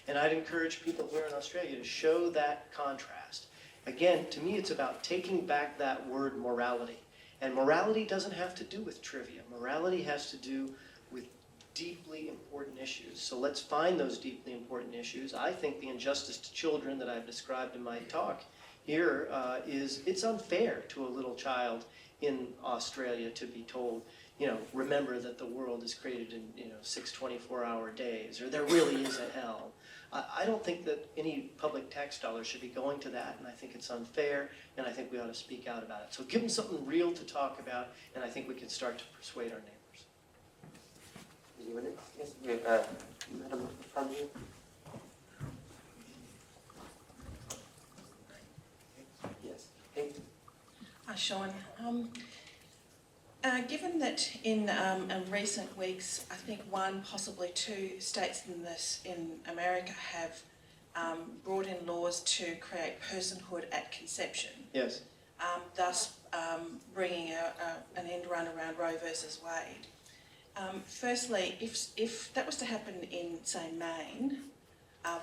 And I'd encourage people here in Australia to show that contrast. Again, to me, it's about taking back that word morality. And morality doesn't have to do with trivia. Morality has to do with deeply important issues. So let's find those deeply important issues. I think the injustice to children that I've described in my talk here it's unfair to a little child in Australia to be told, remember that the world is created in 6 24-hour days, or there really is a hell. I don't think that any public tax dollars should be going to that, and I think it's unfair, and I think we ought to speak out about it. So give them something real to talk about, and I think we can start to persuade our neighbors. Anyone else? Yes, Madam from you. Yes. Thank you. Hi, Sean. Given that in recent weeks, I think one, possibly two states in America have brought in laws to create personhood at conception, Yes. thus bringing an end run around Roe versus Wade. Firstly, if that was to happen in, say, Maine,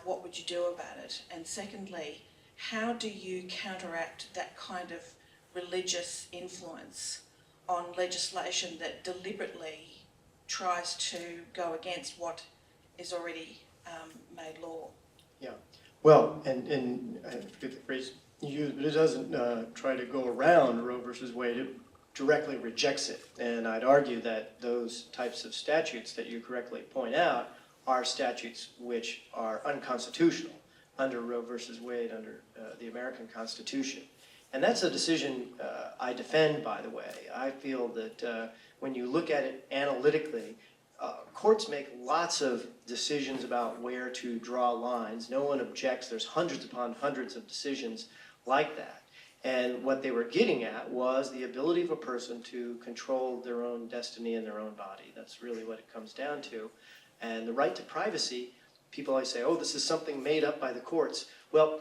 what would you do about it? And secondly, how do you counteract that kind of religious influence on legislation that deliberately tries to go against what is already made law? Yeah. Well, and I forget the phrase you used, but it doesn't try to go around Roe versus Wade. It directly rejects it. And I'd argue that those types of statutes that you correctly point out are statutes which are unconstitutional under Roe versus Wade, under the American Constitution. And that's a decision I defend, by the way. I feel that when you look at it analytically, courts make lots of decisions about where to draw lines. No one objects. There's hundreds upon hundreds of decisions like that. And what they were getting at was the ability of a person to control their own destiny and their own body. That's really what it comes down to. And the right to privacy, people always say, oh, this is something made up by the courts. Well,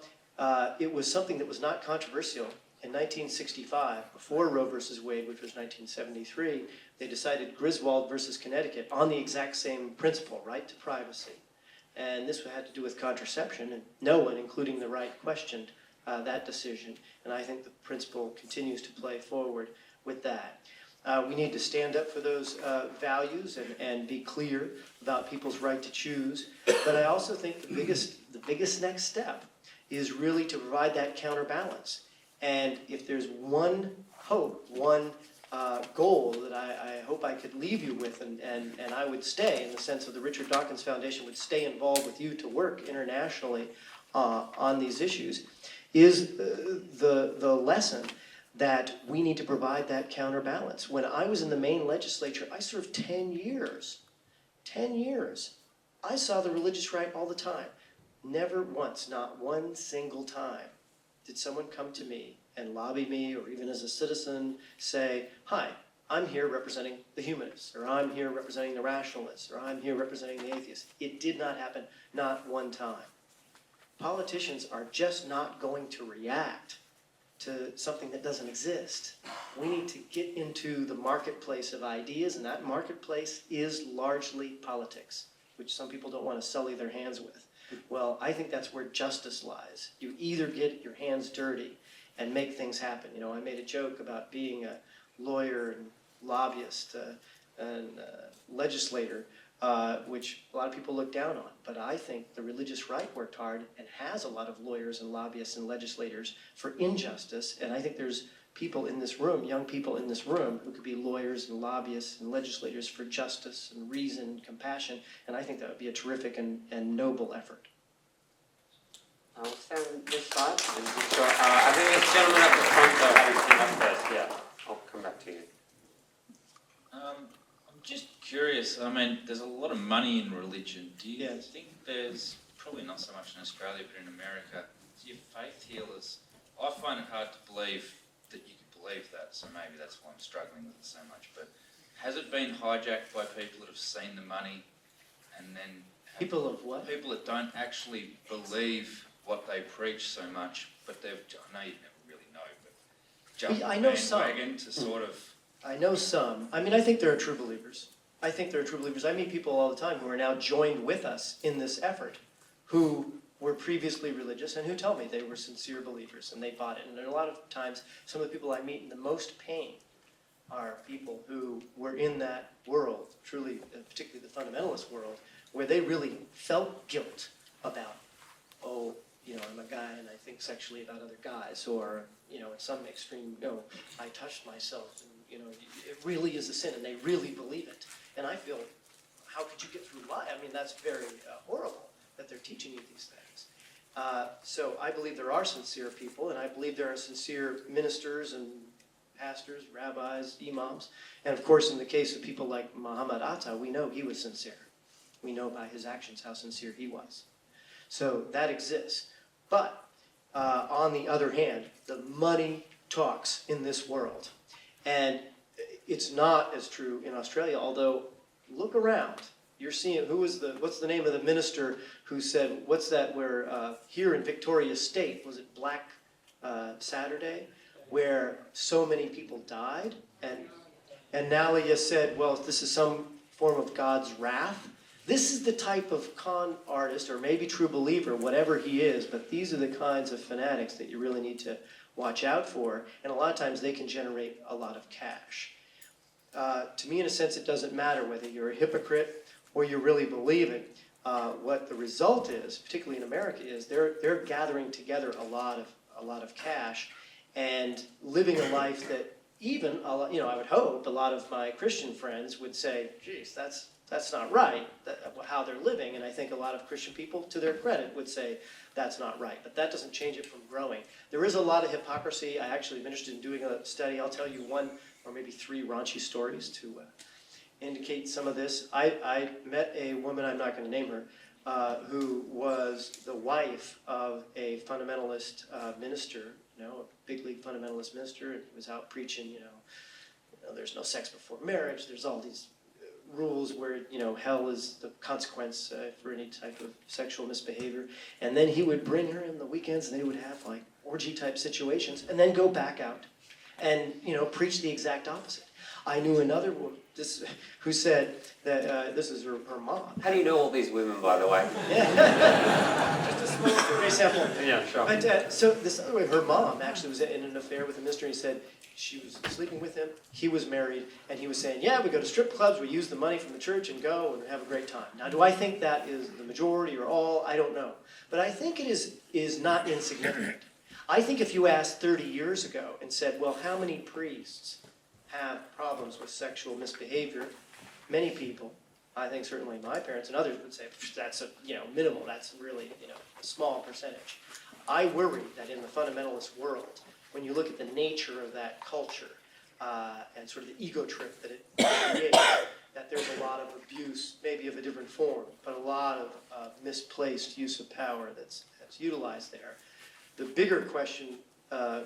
it was something that was not controversial. In 1965, before Roe versus Wade, which was 1973, they decided Griswold versus Connecticut on the exact same principle, right to privacy. And this had to do with contraception, and no one, including the right, questioned that decision. And I think the principle continues to play forward with that. We need to stand up for those values and be clear about people's right to choose. But I also think the biggest next step is really to provide that counterbalance. And if there's one hope, one goal that I hope I could leave you with, and I would stay, in the sense of the Richard Dawkins Foundation would stay involved with you to work internationally on these issues, is the lesson that we need to provide that counterbalance. When I was in the Maine Legislature, I served 10 years. 10 years. I saw the religious right all the time. Never once, not one single time, did someone come to me and lobby me, or even as a citizen say, hi, I'm here representing the humanists, or I'm here representing the rationalists, or I'm here representing the atheists. It did not happen, not one time. Politicians are just not going to react to something that doesn't exist. We need to get into the marketplace of ideas, and that marketplace is largely politics, which some people don't want to sully their hands with. Well, I think that's where justice lies. You either get your hands dirty and make things happen. You know, I made a joke about being a lawyer and lobbyist and legislator, which a lot of people look down on. But I think the religious right worked hard and has a lot of lawyers and lobbyists and legislators for injustice. And I think there's people in this room, young people in this room, who could be lawyers and lobbyists and legislators for justice and reason and compassion. And I think that would be a terrific and noble effort. I'll stand this side. And I think this gentleman up the front, though, having seen up first. Yeah, I'll come back to you. I'm just curious. I mean, there's a lot of money in religion. Do you Yes. think there's, probably not so much in Australia, but in America, do you faith healers? I find it hard to believe that you could believe that, so maybe that's why I'm struggling with it so much. But has it been hijacked by people that have seen the money and then People of what? people that don't actually believe what they preach so much, but they've, I know you never really know, but jump I on know the some. bandwagon to sort of, I know some. I mean, I think there are true believers. I meet people all the time who are now joined with us in this effort, who were previously religious and who tell me they were sincere believers and they bought it. And a lot of times, some of the people I meet in the most pain are people who were in that world, truly, particularly the fundamentalist world, where they really felt guilt about, oh, you know, I'm a guy and I think sexually about other guys, or, you know, at some extreme, no, I touched myself, and, you know, it really is a sin, and they really believe it. And I feel, how could you get through life? I mean, that's very horrible that they're teaching you these things. So I believe there are sincere people, and I believe there are sincere ministers and pastors, rabbis, imams. And of course, in the case of people like Muhammad Atta, we know he was sincere. We know by his actions how sincere he was. So that exists. But on the other hand, the money talks in this world. And it's not as true in Australia, although look around. You're seeing, what's the name of the minister who said, what's that where, here in Victoria State, was it Black Saturday, where so many people died? And Nalia said, well, this is some form of God's wrath. This is the type of con artist, or maybe true believer, whatever he is, but these are the kinds of fanatics that you really need to watch out for, and a lot of times they can generate a lot of cash. To me, in a sense, it doesn't matter whether you're a hypocrite or you really believe it. What the result is, particularly in America, is they're gathering together a lot of cash and living a life that even, you know, I would hope a lot of my Christian friends would say, geez, that's not right, how they're living. And I think a lot of Christian people, to their credit, would say that's not right. But that doesn't change it from growing. There is a lot of hypocrisy. I actually am interested in doing a study. I'll tell you one or maybe three raunchy stories to indicate some of this. I met a woman, I'm not going to name her, who was the wife of a fundamentalist minister, you know, a big league fundamentalist minister, and he was out preaching, you know, there's no sex before marriage, there's all these rules where, you know, hell is the consequence for any type of sexual misbehavior. And then he would bring her in the weekends, and they would have like orgy type situations, and then go back out and, you know, preach the exact opposite. I knew another woman who said that this is her mom. How do you know all these women, by the way? Just a small example. Yeah, sure. But so this other way, her mom actually was in an affair with a minister. He said she was sleeping with him, he was married, and he was saying, yeah, we go to strip clubs, we use the money from the church and go and have a great time. Now, do I think that is the majority or all? I don't know. But I think it is not insignificant. I think if you asked 30 years ago and said, well, how many priests have problems with sexual misbehavior? Many people, I think certainly my parents and others would say, that's a, you know, minimal, that's really, you know, a small percentage. I worry that in the fundamentalist world, when you look at the nature of that culture and sort of the ego trip that it creates, that there's a lot of abuse, maybe of a different form, but a lot of misplaced use of power that's utilized there. The bigger question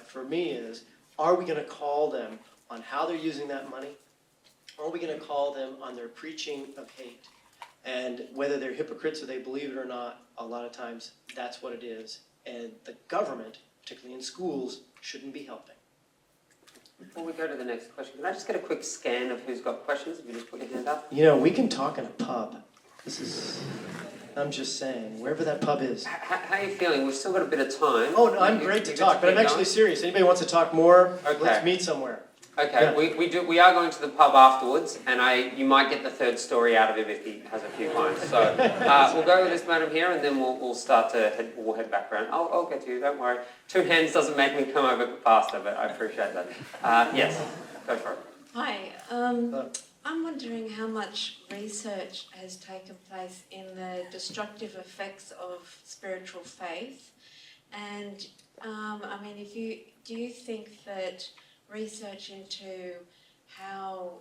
for me is, are we going to call them on how they're using that money? Or are we going to call them on their preaching of hate? And whether they're hypocrites or they believe it or not, a lot of times that's what it is. And the government, particularly in schools, shouldn't be helping. Before we go to the next question, can I just get a quick scan of who's got questions? If you just put your hand up. You know, we can talk in a pub. I'm just saying, wherever that pub is. How are you feeling? We've still got a bit of time. Oh, no, I'm great to talk, but I'm actually serious. Anybody wants to talk more? Okay. Let's meet somewhere. Okay, Yeah. we are going to the pub afterwards, and you might get the third story out of him if he has a few points. So we'll go with this madam here, and then we'll start to head back around. I'll get to you. Don't worry. 2 hands doesn't make me come over faster, but I appreciate that. Yes, go for it. Hi. I'm wondering how much research has taken place in the destructive effects of spiritual faith, and I mean, do you think that research into how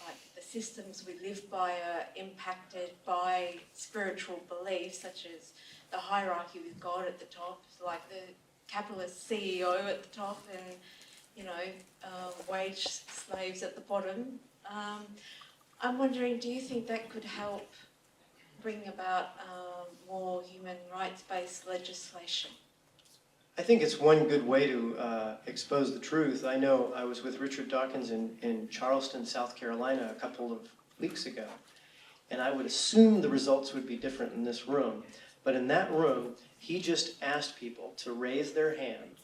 like the systems we live by are impacted by spiritual beliefs, such as the hierarchy with God at the top, like the capitalist CEO at the top and, you know, wage slaves at the bottom. I'm wondering, do you think that could help bring about more human rights-based legislation? I think it's one good way to expose the truth. I know I was with Richard Dawkins in Charleston, South Carolina a couple of weeks ago, and I would assume the results would be different in this room. But in that room, he just asked people to raise their hand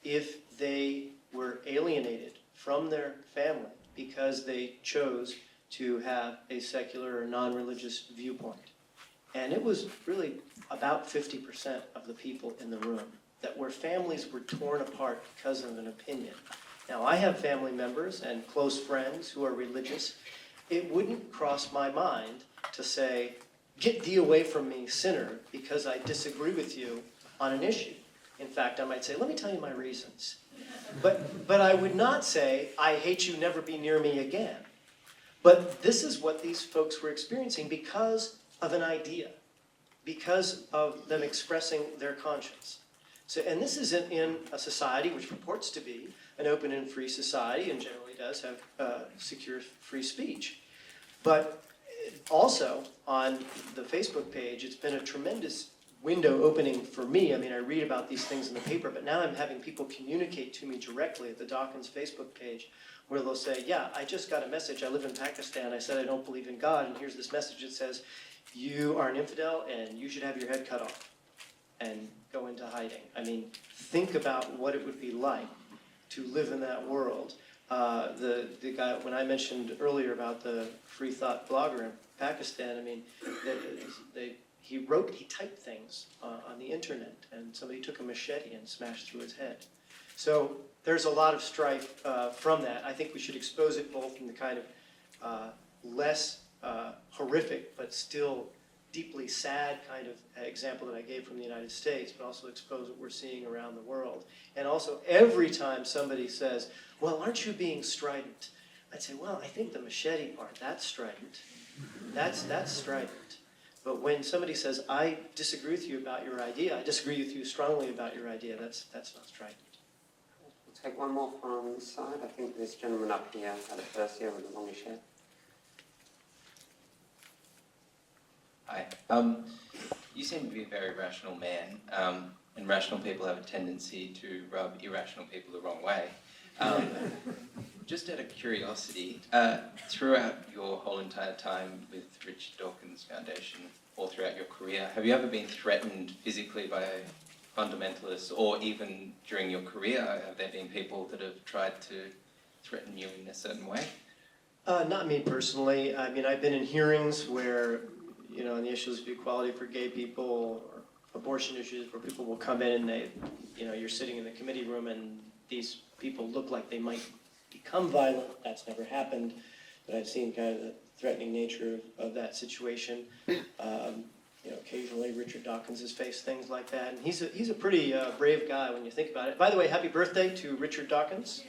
if they were alienated from their family because they chose to have a secular or non-religious viewpoint. And it was really about 50% of the people in the room that where families were torn apart because of an opinion. Now, I have family members and close friends who are religious. It wouldn't cross my mind to say, get thee away from me, sinner, because I disagree with you on an issue. In fact, I might say, let me tell you my reasons. But I would not say, I hate you, never be near me again. But this is what these folks were experiencing because of an idea, because of them expressing their conscience. So, and this is in a society which purports to be an open and free society and generally does have secure free speech. But also on the Facebook page, it's been a tremendous window opening for me. I mean, I read about these things in the paper, but now I'm having people communicate to me directly at the Dawkins Facebook page where they'll say, yeah, I just got a message. I live in Pakistan. I said I don't believe in God, and here's this message that says, you are an infidel and you should have your head cut off and go into hiding. I mean, think about what it would be like to live in that world. The guy, when I mentioned earlier about the free thought blogger in Pakistan, I mean, he typed things on the internet, and somebody took a machete and smashed through his head. So there's a lot of strife from that. I think we should expose it both in the kind of less horrific but still deeply sad kind of example that I gave from the United States, but also expose what we're seeing around the world. And also every time somebody says, well, aren't you being strident? I'd say, well, I think the machete part, that's strident. That's strident. But when somebody says, I disagree with you about your idea, I disagree with you strongly about your idea, that's not strident. We'll take one more from this side. I think this gentleman up here had it first here with the longish hair. Hi. You seem to be a very rational man, and rational people have a tendency to rub irrational people the wrong way. Just out of curiosity, throughout your whole entire time with Richard Dawkins Foundation, or throughout your career, have you ever been threatened physically by fundamentalists, or even during your career, have there been people that have tried to threaten you in a certain way? Not me personally. I mean, I've been in hearings where, you know, on the issues of equality for gay people or abortion issues, where people will come in and they, you know, you're sitting in the committee room and these people look like they might become violent. That's never happened, but I've seen kind of the threatening nature of that situation. You know, occasionally Richard Dawkins has faced things like that, and he's a pretty brave guy when you think about it. By the way, happy birthday to Richard Dawkins.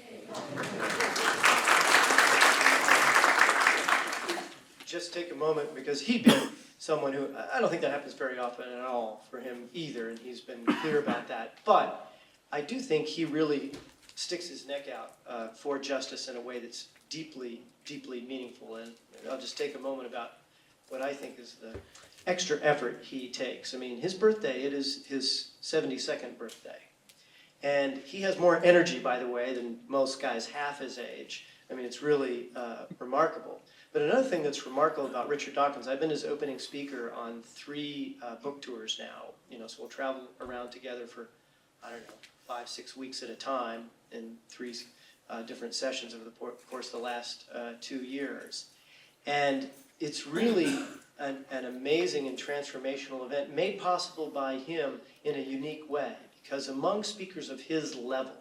Just take a moment, because he'd been someone who, I don't think that happens very often at all for him either, and he's been clear about that. But I do think he really sticks his neck out for justice in a way that's deeply, deeply meaningful. And I'll just take a moment about what I think is the extra effort he takes. I mean, his birthday, it is his 72nd birthday. And he has more energy, by the way, than most guys half his age. I mean, it's really remarkable. But another thing that's remarkable about Richard Dawkins, I've been his opening speaker on 3 book tours now. You know, so we'll travel around together for, I don't know, 5-6 weeks at a time in 3 different sessions over the course of the last 2 years. And it's really an amazing and transformational event made possible by him in a unique way, because among speakers of his level,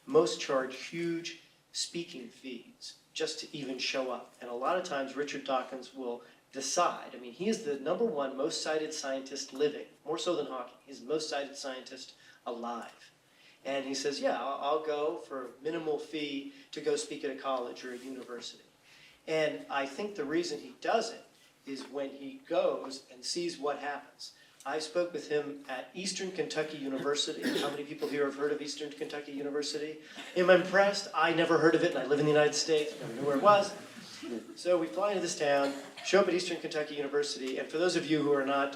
most charge huge speaking fees just to even show up. And a lot of times Richard Dawkins will decide. I mean, he is the #1 most cited scientist living, more so than Hawking. He's the most cited scientist alive. And he says, yeah, I'll go for a minimal fee to go speak at a college or a university. And I think the reason he does it is when he goes and sees what happens. I spoke with him at Eastern Kentucky University. How many people here have heard of Eastern Kentucky University? Am I impressed? I never heard of it, and I live in the United States, never knew where it was. So we fly into this town, show up at Eastern Kentucky University, and for those of you who are not,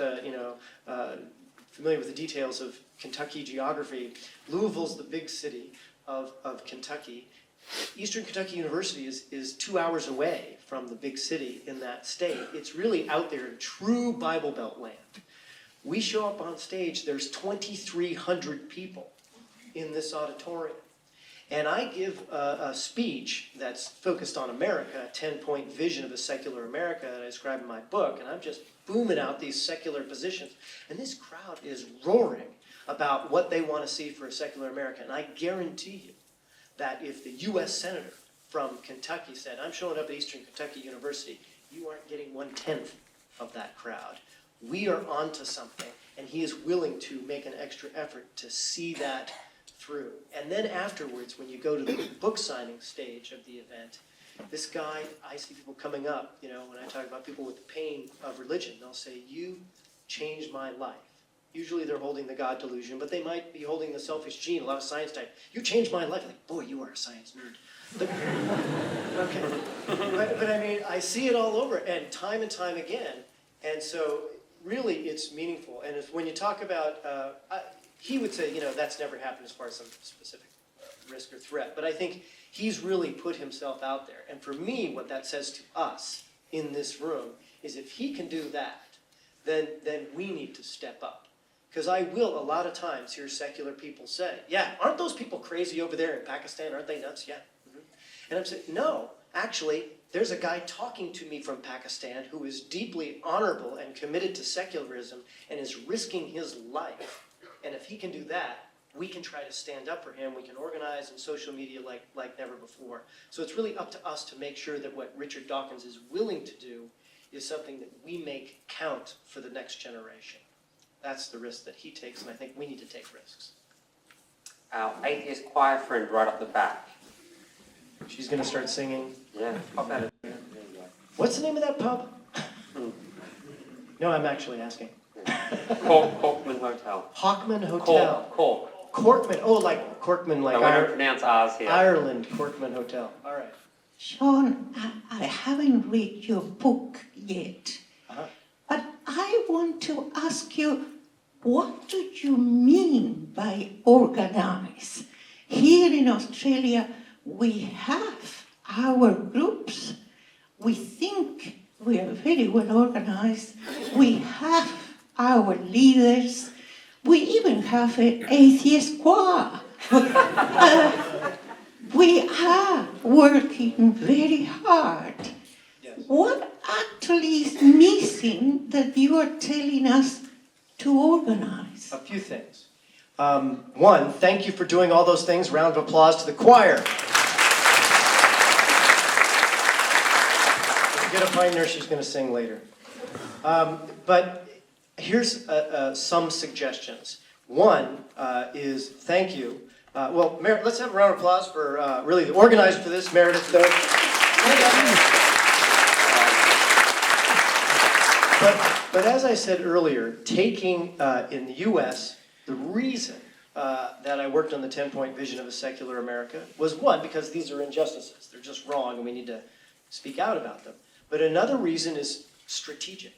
familiar with the details of Kentucky geography, Louisville's the big city of Kentucky. Eastern Kentucky University is 2 hours away from the big city in that state. It's really out there in true Bible Belt land. We show up on stage, there's 2,300 people in this auditorium. And I give a speech that's focused on America, a 10-point vision of a secular America that I describe in my book, and I'm just booming out these secular positions. And this crowd is roaring about what they want to see for a secular America. And I guarantee you that if the U.S. Senator from Kentucky said, I'm showing up at Eastern Kentucky University, you aren't getting 1/10 of that crowd. We are onto something, and he is willing to make an extra effort to see that through. And then afterwards, when you go to the book signing stage of the event, this guy, I see people coming up, when I talk about people with the pain of religion, they'll say, you changed my life. Usually they're holding the God delusion, but they might be holding the selfish gene, a lot of science type. You changed my life. Like, boy, you are a science nerd. Okay. But I mean, I see it all over, and time again. And so really it's meaningful. And when you talk about, he would say, that's never happened as far as some specific risk or threat. But I think he's really put himself out there. And for me, what that says to us in this room is if he can do that, then we need to step up. Because I will, a lot of times, hear secular people say, yeah, aren't those people crazy over there in Pakistan? Aren't they nuts? Yeah. Mm-hmm. And I'm saying, no, actually, there's a guy talking to me from Pakistan who is deeply honorable and committed to secularism and is risking his life. And if he can do that, we can try to stand up for him. We can organize in social media like never before. So it's really up to us to make sure that what Richard Dawkins is willing to do is something that we make count for the next generation. That's the risk that he takes, and I think we need to take risks. Our atheist choir friend right off the back. She's going to start singing. Yeah, pop out of there. There you go. What's the name of that pub? No, I'm actually asking. Corkman Hotel. Hockman Hotel. Cork. Corkman. Oh, like Corkman, like we don't pronounce ours here. Ireland, Corkman Hotel. All right. Sean, I haven't read your book yet, but I want to ask you, what do you mean by organize? Here in Australia, we have our groups. We think we are very well organized. We have our leaders. We even have an atheist choir. We are working very hard. Yes. What actually is missing that you are telling us to organize? A few things. One, thank you for doing all those things. Round of applause to the choir. If you get a pioneer, she's going to sing later. But here's some suggestions. One is thank you. Well, let's have a round of applause for really the organizer for this, Meredith. But as I said earlier, taking in the U.S., the reason that I worked on the 10-point vision of a secular America was one, because these are injustices. They're just wrong and we need to speak out about them. But another reason is strategic.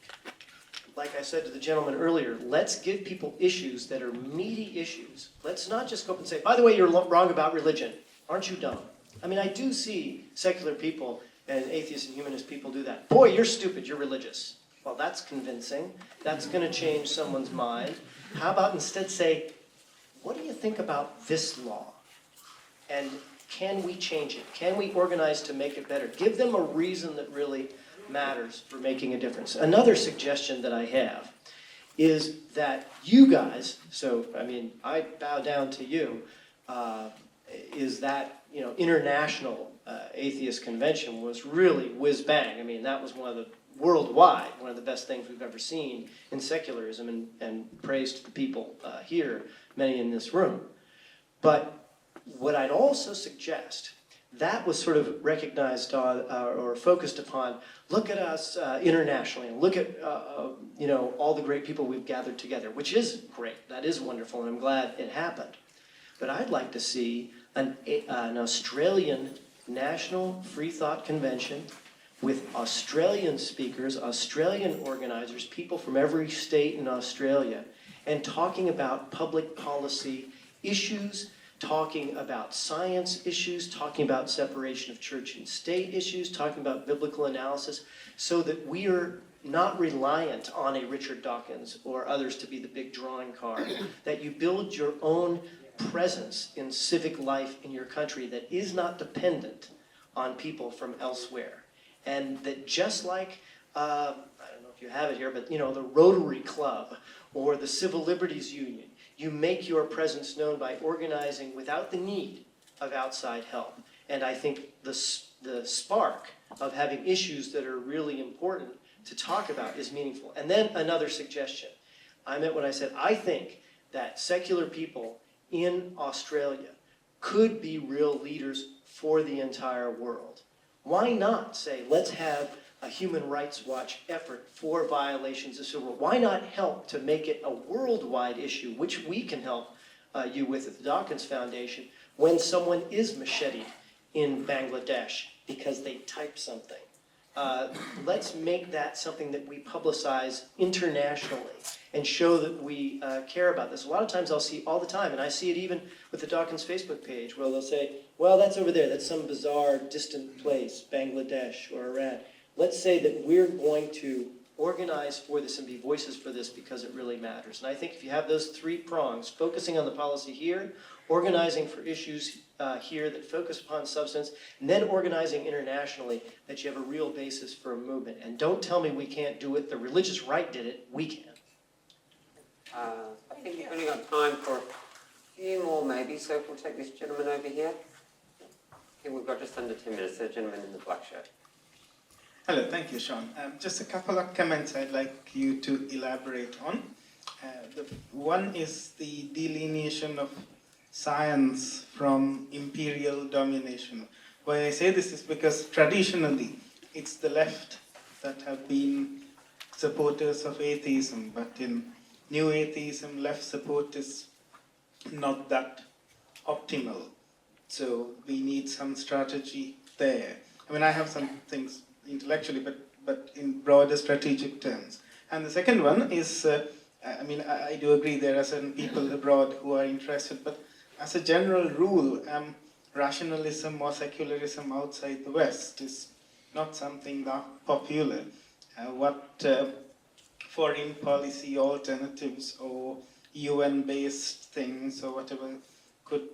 Like I said to the gentleman earlier, let's give people issues that are meaty issues. Let's not just go up and say, by the way, you're wrong about religion. Aren't you dumb? I mean, I do see secular people and atheist and humanist people do that. Boy, you're stupid, you're religious. Well, that's convincing. That's going to change someone's mind. How about instead say, what do you think about this law? And can we change it? Can we organize to make it better? Give them a reason that really matters for making a difference. Another suggestion that I have is that you guys, so I mean, I bow down to you, is that international atheist convention was really whiz bang. I mean, that was one of the worldwide, one of the best things we've ever seen in secularism, and praise to the people here, many in this room. But what I'd also suggest, that was sort of recognized or focused upon. Look at us internationally, and look at all the great people we've gathered together, which is great. That is wonderful, and I'm glad it happened. But I'd like to see an Australian National Free Thought Convention with Australian speakers, Australian organizers, people from every state in Australia, and talking about public policy issues, talking about science issues, talking about separation of church and state issues, talking about biblical analysis, so that we are not reliant on a Richard Dawkins or others to be the big drawing card, that you build your own presence in civic life in your country that is not dependent on people from elsewhere. And that just like, I don't know if you have it here, but the Rotary Club or the Civil Liberties Union, you make your presence known by organizing without the need of outside help. And I think the spark of having issues that are really important to talk about is meaningful. And then another suggestion. I meant when I said, I think that secular people in Australia could be real leaders for the entire world. Why not say, let's have a Human Rights Watch effort for violations of civil rights? Why not help to make it a worldwide issue, which we can help you with at the Dawkins Foundation, when someone is macheted in Bangladesh because they type something? Let's make that something that we publicize internationally and show that we care about this. A lot of times I'll see all the time, and I see it even with the Dawkins Facebook page, where they'll say, well, that's over there, that's some bizarre, distant place, Bangladesh or Iran. Let's say that we're going to organize for this and be voices for this because it really matters. And I think if you have those three prongs, focusing on the policy here, organizing for issues here that focus upon substance, and then organizing internationally, that you have a real basis for a movement. And don't tell me we can't do it. The religious right did it. We can. I think we've only got time for a few more maybe, so if we'll take this gentleman over here. Okay, we've got just under 10 minutes, the gentleman in the black shirt. Hello, thank you, Sean. Just a couple of comments I'd like you to elaborate on. The one is the delineation of science from imperial domination. Why I say this is because traditionally it's the left that have been supporters of atheism, but in new atheism, left support is not that optimal. So we need some strategy there. I mean, I have some things intellectually, but in broader strategic terms. And the second one is, I do agree there are certain people abroad who are interested, but as a general rule, rationalism or secularism outside the West is not something that popular. What foreign policy alternatives or UN-based things or whatever could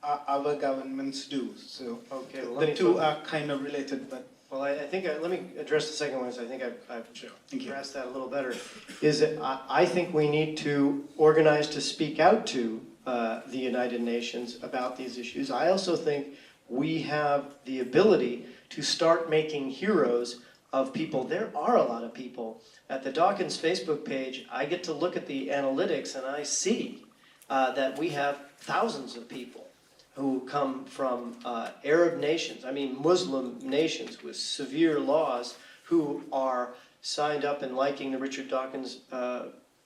our governments do? So okay, the two are kind of related, but well, I think, let me address the second one, because I think I've addressed that a little better, is that I think we need to organize to speak out to the United Nations about these issues. I also think we have the ability to start making heroes of people. There are a lot of people. At the Dawkins Facebook page, I get to look at the analytics and I see that we have thousands of people who come from Arab nations, Muslim nations with severe laws, who are signed up and liking the Richard Dawkins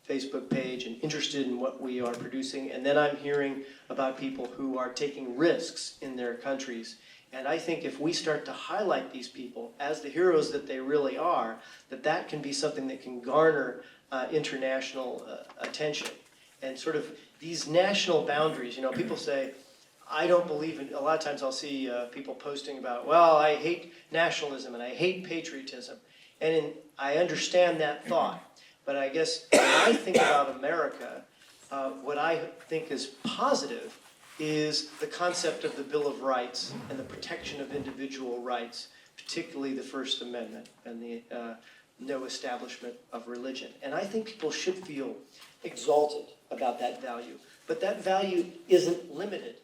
Facebook page and interested in what we are producing. And then I'm hearing about people who are taking risks in their countries. And I think if we start to highlight these people as the heroes that they really are, that can be something that can garner international attention. And sort of these national boundaries, people say, I don't believe in, a lot of times I'll see people posting about, well, I hate nationalism and I hate patriotism. And I understand that thought. But I guess when I think about America, what I think is positive is the concept of the Bill of Rights and the protection of individual rights, particularly the First Amendment and the no establishment of religion. And I think people should feel exalted about that value. But that value isn't limited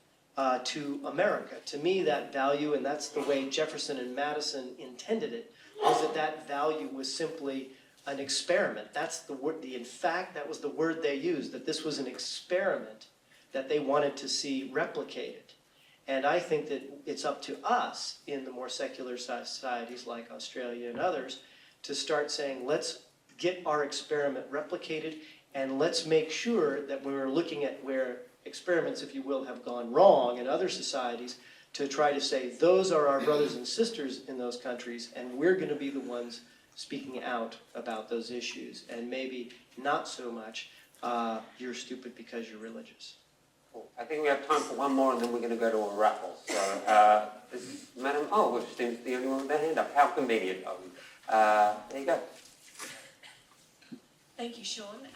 to America. To me, that value, and that's the way Jefferson and Madison intended it, was that value was simply an experiment. That's the word. In fact, that was the word they used, that this was an experiment that they wanted to see replicated. And I think that it's up to us in the more secular societies like Australia and others to start saying, let's get our experiment replicated, and let's make sure that when we're looking at where experiments, if you will, have gone wrong in other societies, to try to say, those are our brothers and sisters in those countries, and we're going to be the ones speaking out about those issues, and maybe not so much, you're stupid because you're religious. Cool. I think we have time for one more, and then we're going to go to a raffle. So, Madam, which seems the only one with their hand up. How convenient. There you go. Thank you, Sean.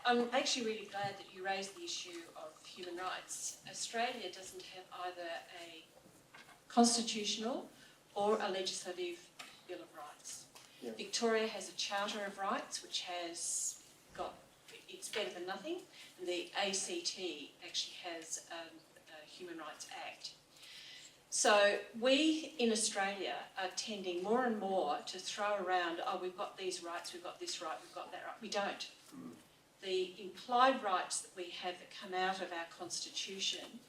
I'm actually really glad that you raised the issue of human rights. Australia doesn't have either a constitutional or a legislative Bill of Rights. Yeah. Victoria has a Charter of Rights, which has got, it's better than nothing, and the ACT actually has a Human Rights Act. So we in Australia are tending more and more to throw around, oh, we've got these rights, we've got this right, we've got that right. We don't. The implied rights that we have that come out of our Constitution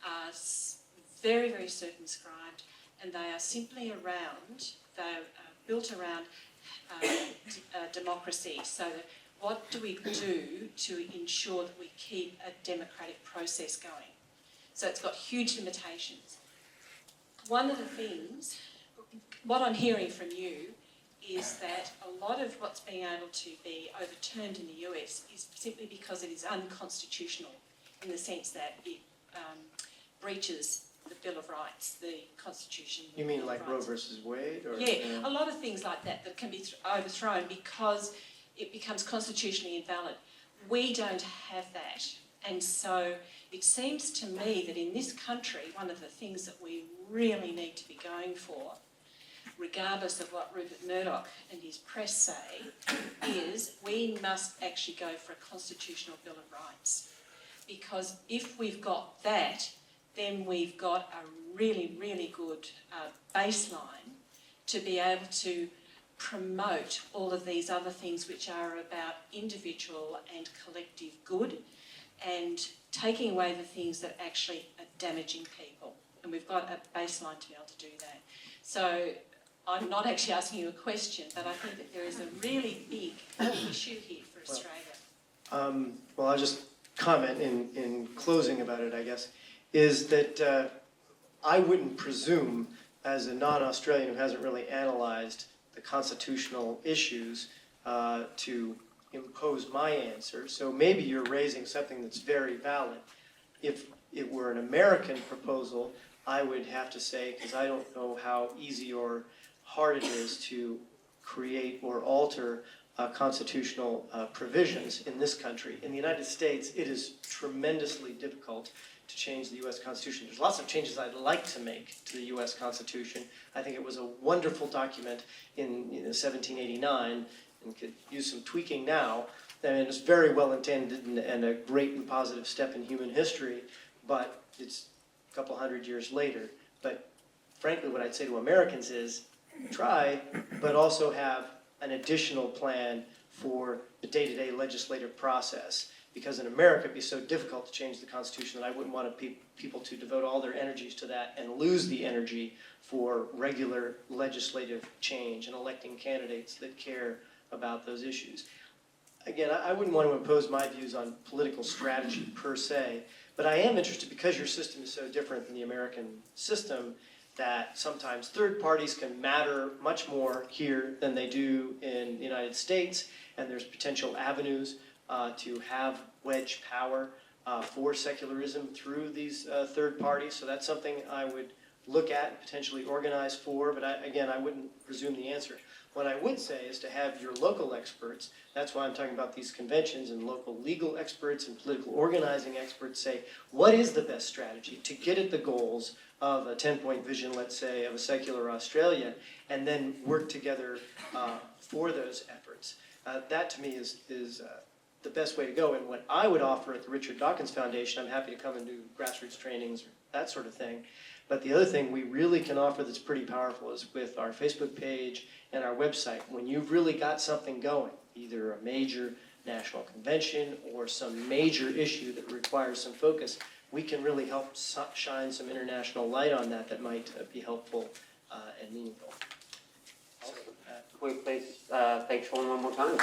are very, very circumscribed, and they are simply around, they are built around democracy. So what do we do to ensure that we keep a democratic process going? So it's got huge limitations. One of the things, what I'm hearing from you is that a lot of what's being able to be overturned in the US is simply because it is unconstitutional in the sense that it breaches the Bill of Rights, the Constitution. You mean like Roe versus Wade? Or, yeah, a lot of things like that that can be overthrown because it becomes constitutionally invalid. We don't have that. And so it seems to me that in this country, one of the things that we really need to be going for, regardless of what Rupert Murdoch and his press say, is we must actually go for a constitutional Bill of Rights. Because if we've got that, then we've got a really, really good baseline to be able to promote all of these other things which are about individual and collective good, and taking away the things that actually are damaging people. And we've got a baseline to be able to do that. So I'm not actually asking you a question, but I think that there is a really big issue here for Australia. Well, I'll just comment in closing about it, I guess, is that I wouldn't presume, as a non-Australian who hasn't really analyzed the constitutional issues, to impose my answer. So maybe you're raising something that's very valid. If it were an American proposal, I would have to say, because I don't know how easy or hard it is to create or alter constitutional provisions in this country. In the United States, it is tremendously difficult to change the U.S. Constitution. There's lots of changes I'd like to make to the U.S. Constitution. I think it was a wonderful document in 1789 and could use some tweaking now. And it's very well intended and a great and positive step in human history, but it's a couple hundred years later. But frankly, what I'd say to Americans is try, but also have an additional plan for the day-to-day legislative process. Because in America, it'd be so difficult to change the Constitution that I wouldn't want people to devote all their energies to that and lose the energy for regular legislative change and electing candidates that care about those issues. Again, I wouldn't want to impose my views on political strategy per se, but I am interested, because your system is so different than the American system, that sometimes third parties can matter much more here than they do in the United States, and there's potential avenues to have wedge power for secularism through these third parties. So that's something I would look at and potentially organize for, but I wouldn't presume the answer. What I would say is to have your local experts, that's why I'm talking about these conventions, and local legal experts and political organizing experts say, what is the best strategy to get at the goals of a 10-point vision, let's say, of a secular Australia, and then work together for those efforts. That to me is the best way to go. And what I would offer at the Richard Dawkins Foundation, I'm happy to come and do grassroots trainings or that sort of thing. But the other thing we really can offer that's pretty powerful is with our Facebook page and our website. When you've really got something going, either a major national convention or some major issue that requires some focus, we can really help shine some international light on that that might be helpful and meaningful. So, Will you please thank Sean one more time?